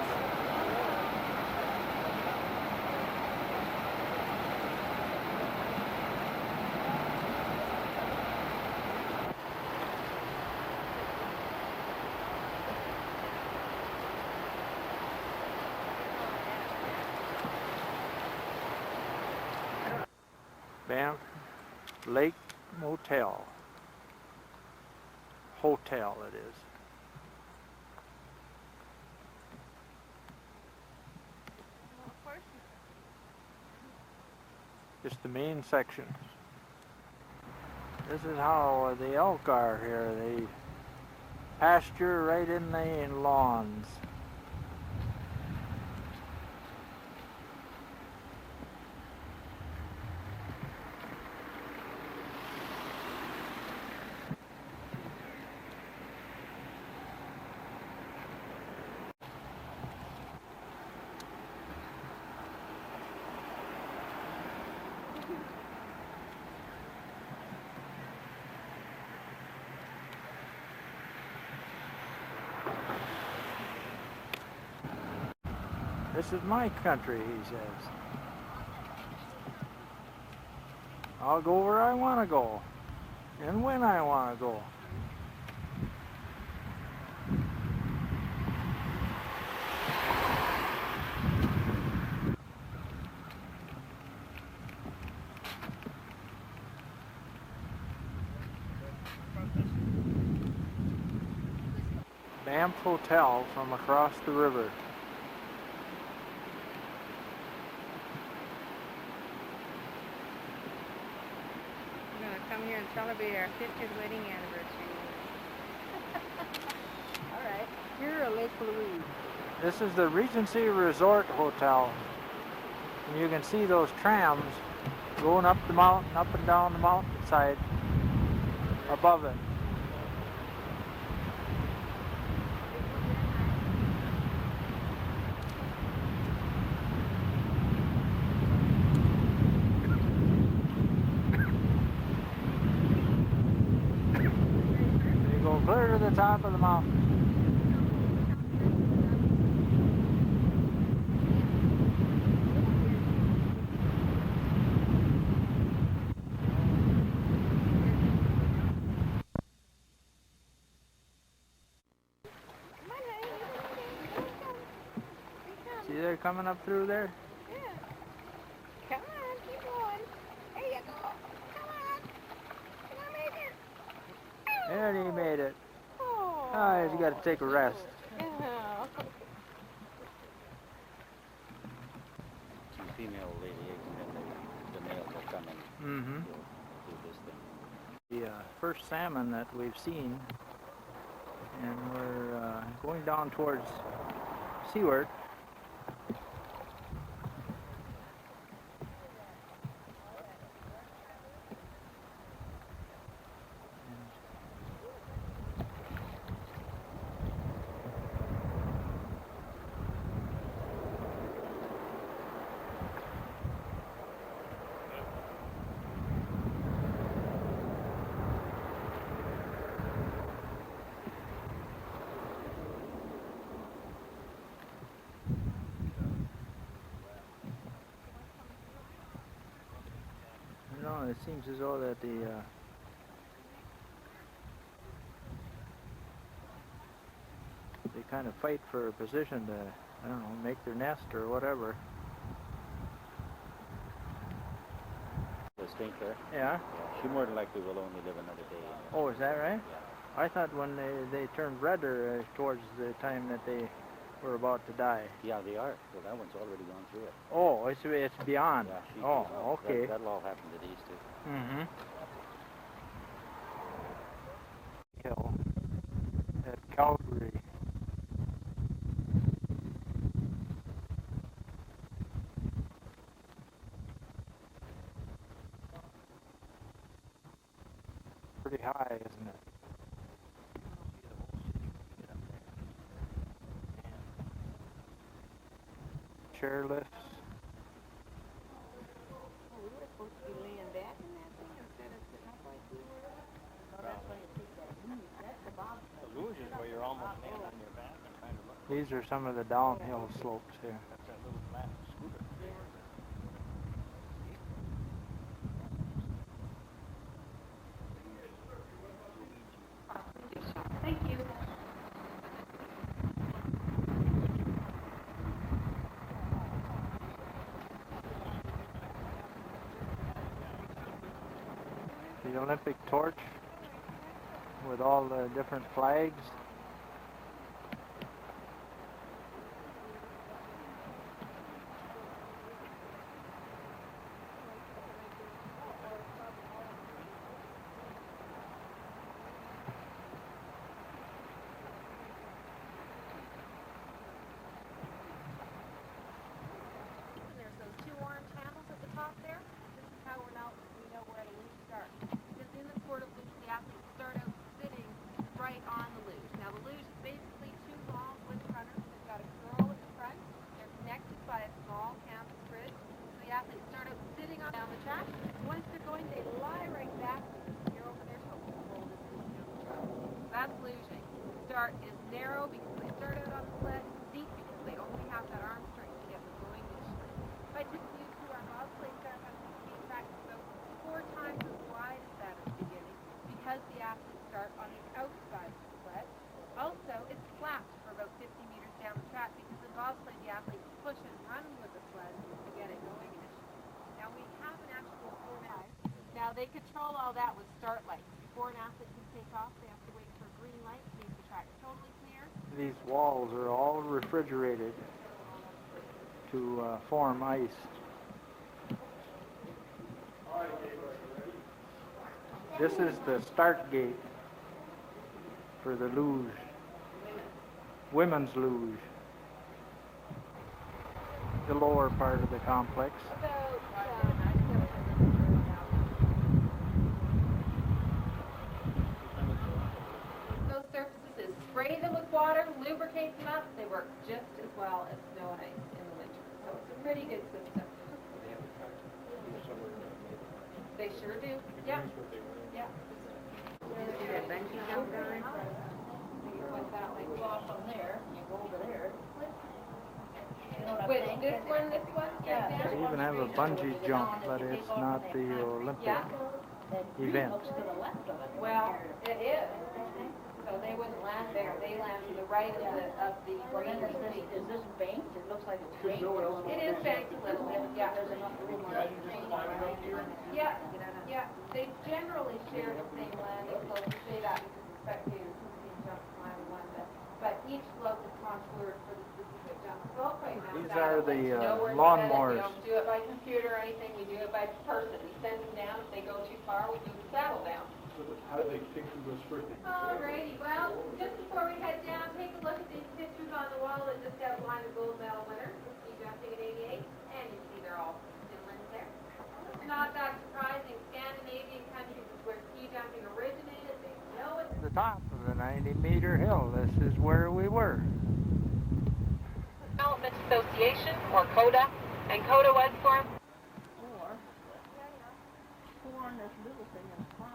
Banff Lake Motel. Hotel it is. Just the main section. This is how the elk are here. They pasture right in the lawns. This is my country, he says. I'll go where I want to go, and when I want to go. Banff Hotel from across the river. We're gonna come here and celebrate our 50th wedding anniversary. All right. Here are Lake Louise. This is the Regency Resort Hotel. And you can see those trams going up the mountain, up and down the mountainside above it. You go clear to the top of the mountain. See, they're coming up through there. Come on, keep going. There you go. Come on. Come on, make it. There he made it. Oh. Ah, he's got to take a rest. Oh. Two female lay the eggs and then the males will come and Mm-hmm. do this thing. The first salmon that we've seen, and we're going down towards seaward. No, it seems as though that they kind of fight for a position to, I don't know, make their nest or whatever. The stinker. Yeah? She more than likely will only live another day. Oh, is that right? Yeah. I thought when they turned redder towards the time that they were about to die. Yeah, they are. Well, that one's already gone through it. Oh, it's beyond. Yeah, she, Oh, okay. That'll all happen to these two. Mm-hmm. Hill at Calgary. Pretty high, isn't it? Chairlifts. Oh, we were supposed to be laying back in that thing instead of sitting up like we were. No, that's why you take that luge. That's the bobsled. The luge is where you're almost laying on your back and kind of look. These are some of the downhill slopes here. That's that little flat scooter. Thank you. The Olympic torch with all the different flags. There's those two orange handles at the top there. This is how we know where the luge starts. Because in the sport of luge, the athletes start out sitting right on the luge. Now the luge is basically two long width runners. They've got a curl at the front. They're connected by a small canvas bridge. So the athletes start out sitting on down the track. Once they're going, they lie right back here over their shoulders. Hold this luge down the track. That's luging. The start is narrow because they start out on the sled, deep because they only have that arm strength to get them going initially. If I took you to our bobsleigh start on the ski track, it's about 4 times as wide as that at the beginning because the athletes start on the outside of the sled. Also, it's flat for about 50 meters down the track because in bobsleigh the athletes push and run with the sled to get it going initially. Now we have an actual format. Now they control all that with start lights. Before an athlete can take off, they have to wait for a green light to make the track totally clear. These walls are all refrigerated to form ice. This is the start gate for the luge, women's luge, the lower part of the complex. About bathe them with water, lubricate them up, they work just as well as snow and ice in the winter. So it's a pretty good system. They sure do. Yeah. Yeah. With this one, They even have a bungee jump, but it's not the Olympic event. Well, it is. So they wouldn't land there. They land to the right of the green street. Is this banked? It looks like it's banked. It is banked a little bit, yeah. Yeah, yeah. They generally share the same landing, so we say that because the spectators can jump from line to one, but each slope is contoured for the specific jump. It's all quite mapped These out. are Like, you the know where to set it. lawnmowers. We don't do it by computer or anything, we do it by person. We send them down, if they go too far, we move the saddle down. How do they think through those first things? Alrighty, well, just before we head down, take a look at these pictures on the wall that just outline the gold medal winners for ski jumping at 88, and you see they're all Finland there. It's not that surprising. Scandinavian countries is where ski jumping originated. They know it. The top of the 90-meter hill. This is where we were. Development Association, or CODA, and CODA was formed. Or 4 on this little thing and 5.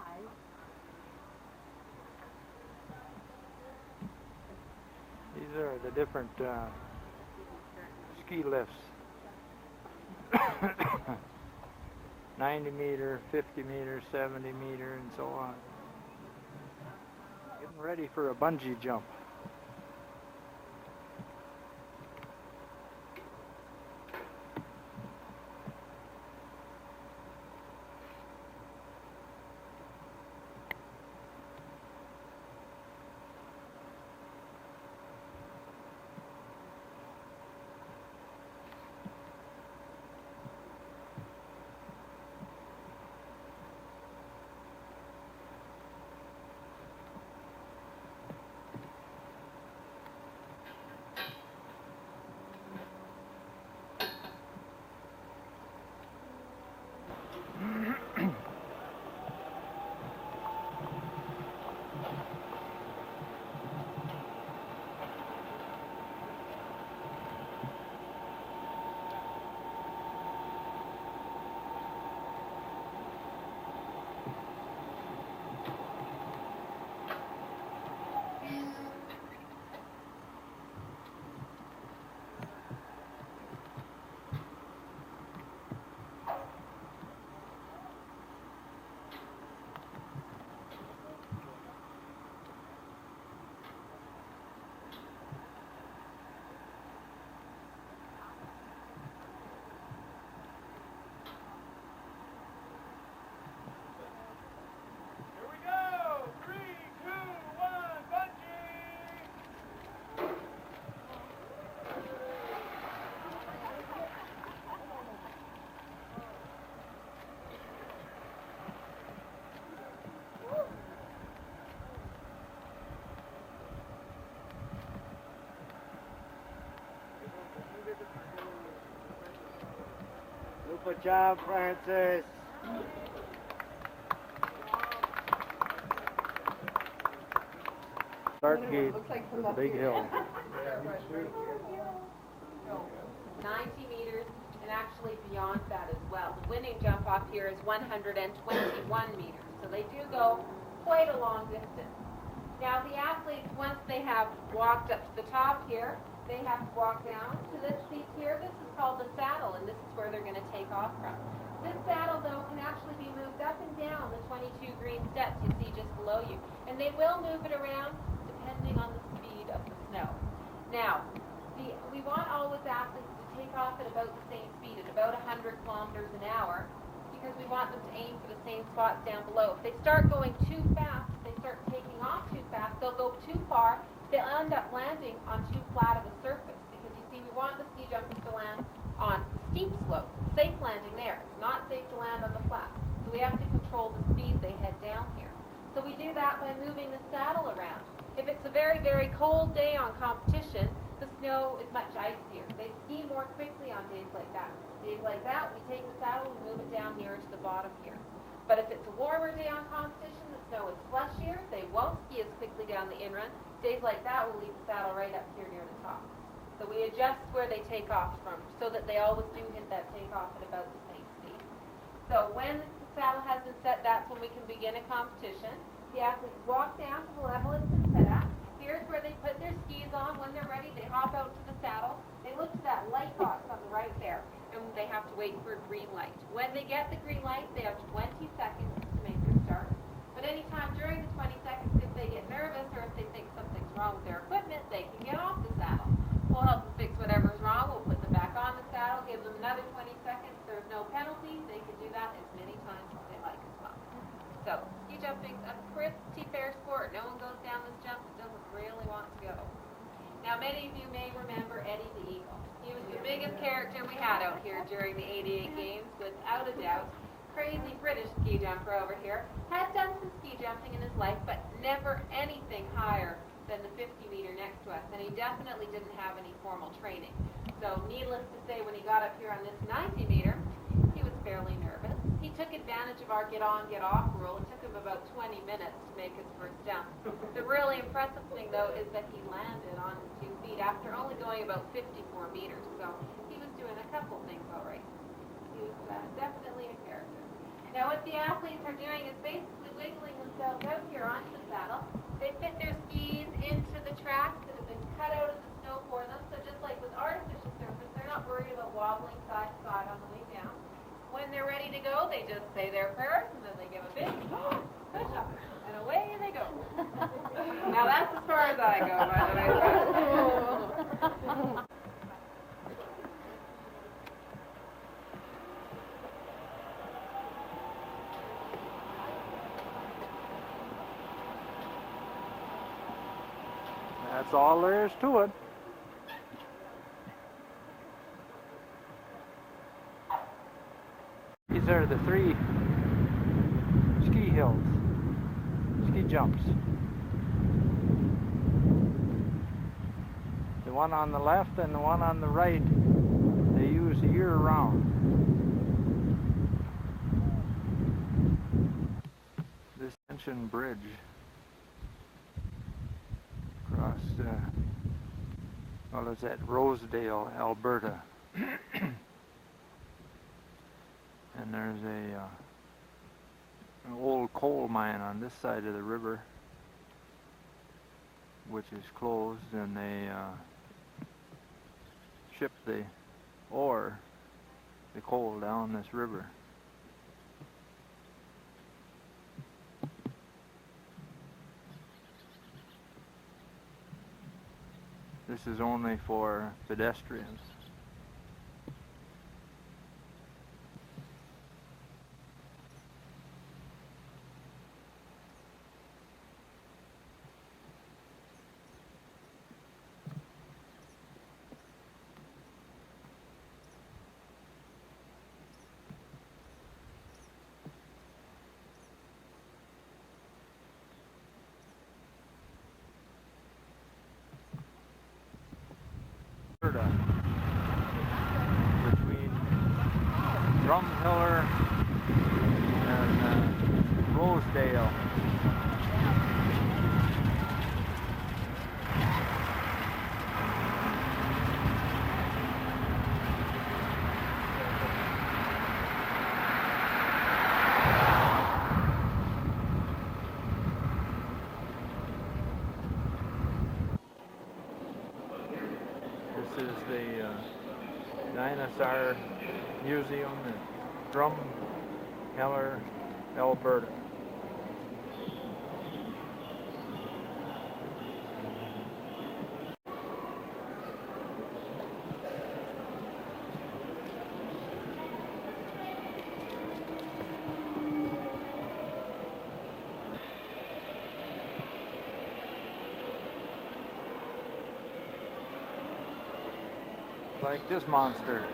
These are the different ski lifts. 90 meter, 50 meter, 70 meter, and so on. Getting ready for a bungee jump. Good job, Francis. Start gate, the big hill. 90 meters, and actually beyond that as well. The winning jump off here is 121 meters, so they do go quite a long distance. Now the athletes, once they have walked up to the top here, they have to walk down to this piece here. This is called the saddle, and this is where they're going to take off from. This saddle, though, can actually be moved up and down the 22 green steps you see just below you, and they will move it around depending on the speed of the snow. Now, we want always athletes to take off at about the same speed, at about 100 kilometers an hour, because we want them to aim for the same spots down below. If they start going too fast, if they start taking off too fast, they'll go too far, they'll end up landing on too flat of a surface, because you see, we want the ski jumpers to land on steep slopes, safe landing there. It's not safe to land on the flat. So we have to control the speed they head down here. So we do that by moving the saddle around. If it's a very, very cold day on competition, the snow is much icier. They ski more quickly on days like that. Days like that, we take the saddle and move it down nearer to the bottom here. But if it's a warmer day on competition, the snow is slushier, they won't ski as quickly down down the in run. Days like that, we'll leave the saddle right up here near the top. So we adjust where they take off from so that they always do hit that takeoff at about the same speed. So when the saddle has been set, that's when we can begin a competition. The athletes walk down to the level it's been set at. Here's where they put their skis on. When they're ready, they hop out to the saddle. They look to that light box on the right there, and they have to wait for a green light. When they get the green light, they have 20 seconds to make their start. But anytime during the 20 seconds, if they get nervous or if they think something's wrong with their equipment, they can get off the saddle. We'll help them fix whatever's wrong. We'll put them back on the saddle, give them another 20 seconds. There's no penalty. They can do that as many times as they like as well. So, ski jumping's a pretty fair sport. No one goes down this jump that doesn't really want to go. Now, many of you may remember Eddie the Eagle. He was the biggest character we had out here during the 88 games, without a doubt. Crazy British ski jumper over here. Had done some ski jumping in his life, but never anything higher than the 50 meter next to us, and he definitely didn't have any formal training. So needless to say, when he got up here on this 90 meter, he was fairly nervous. He took advantage of our get on, get off rule. It took him about 20 minutes to make his first jump. The really impressive thing, though, is that he landed on his 2 feet after only going about 54 meters. So he was doing a couple things all right. He was definitely a character. Now what the athletes are doing is basically wiggling themselves out here onto the saddle. They fit their skis into the tracks that have been cut out of the snow for them. So just like with artificial surface, they're not worried about wobbling side to side on the way down. When they're ready to go, they just say their prayers and then they give a big push up and away they go. Now that's as far as I go, by the way. That's all there is to it. These are the 3 ski hills, ski jumps. The one on the left and the one on the right, they use year-round. This Ascension Bridge across, well, it's at Rosedale, Alberta. And there's an old coal mine on this side of the river, which is closed, and they ship the ore, the coal, down this river. This is only for pedestrians. Between Drumheller and Rosedale. This is the Dinosaur Museum in Drumheller, Alberta. Like this monster.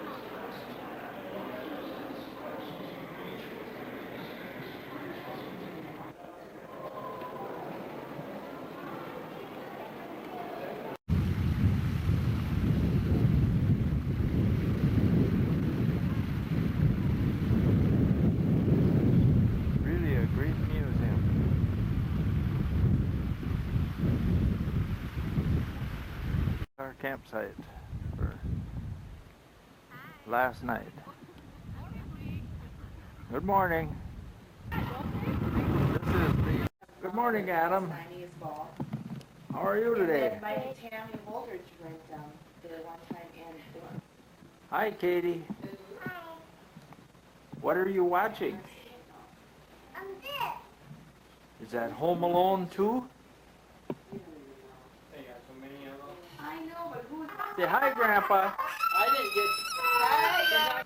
Really a great museum. our campsite for last night. Good morning. Good morning, Adam. Tiniest ball. How are you today? And then my Tammy Holdridge went there one time and Hi, Katie. What are you watching? Is that Home Alone 2? I know, but who's Say hi, Grandpa. Hi.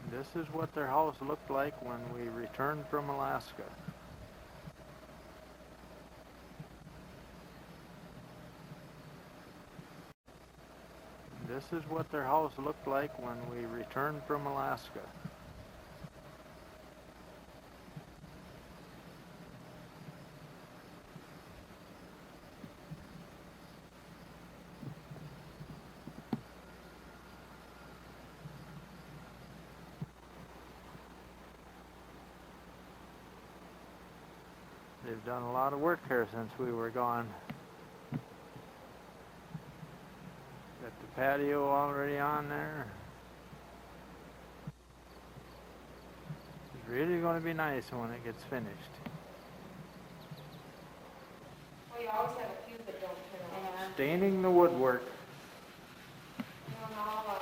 This is what their house looked like when we returned from Alaska. This is what their house looked like when we returned from Alaska. They've done a lot of work here since we were gone. Got the patio already on there. It's really going to be nice when it gets finished. Well, you always have a few that don't turn on. Staining the woodwork. You don't know,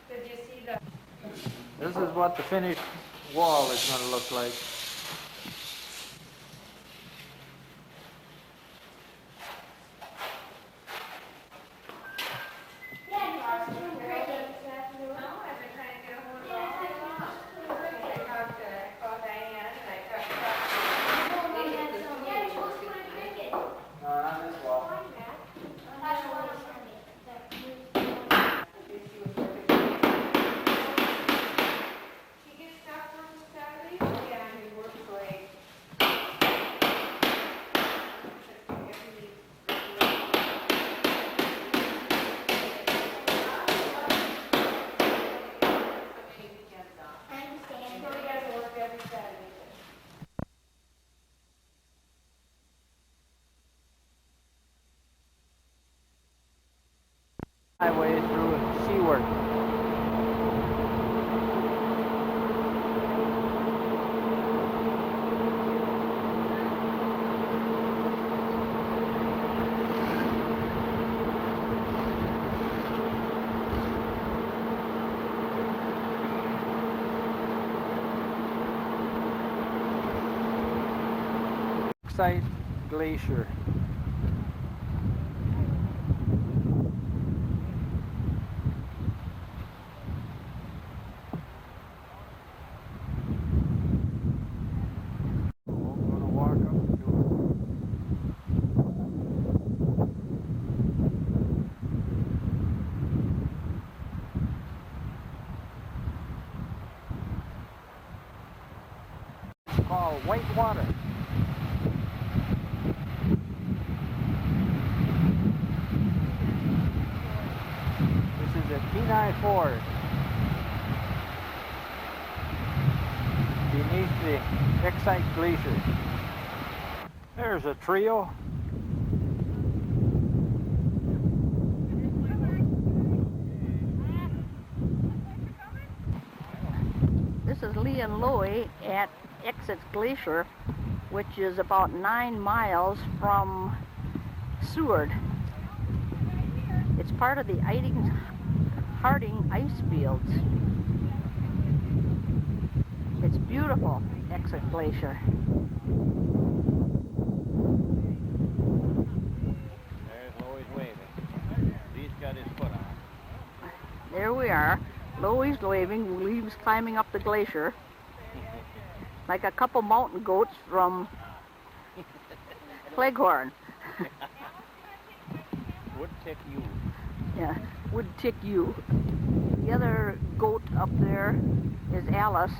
did you see the... This is what the finished wall is going to look like. Highway through Seward. Site Glacier. Called White Water. This is a Kenai Ford beneath the Excite Glacier. There's a trio. This is Lee and Lois at Exit Glacier, which is about 9 miles from Seward. It's part of the Harding ice fields. It's beautiful, Exit Glacier. There's Lois waving. Lee's got his foot on. There we are. Lois waving, Lee's climbing up the glacier. Like a couple mountain goats from Cleghorn. Would tick you. Yeah, would tick you. The other goat up there is Alice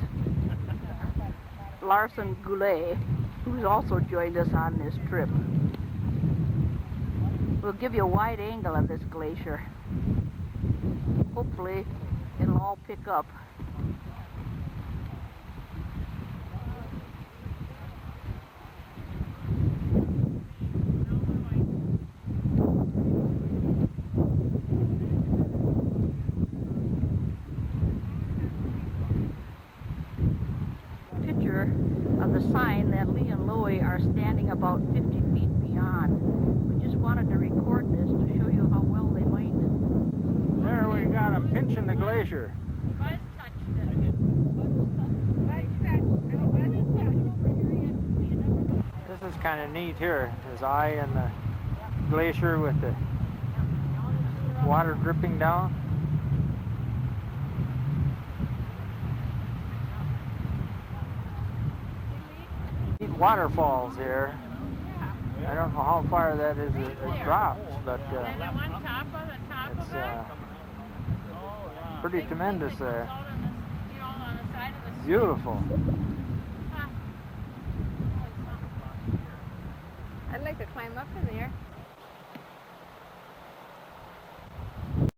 Larson Goulet, who's also joined us on this trip. We'll give you a wide angle of this glacier. Hopefully it'll all pick up. about 50 feet beyond. We just wanted to record this to show you how well they mined it. There we got him pinching the glacier. Buzz touched it. This is kind of neat here. His eye in the glacier with the water dripping down. Neat waterfalls here. I don't know how far that is. It drops, but And then the one top of it's it. pretty tremendous there. Out on the, you know, on the side of the Beautiful. Huh. I'd like to climb up in there.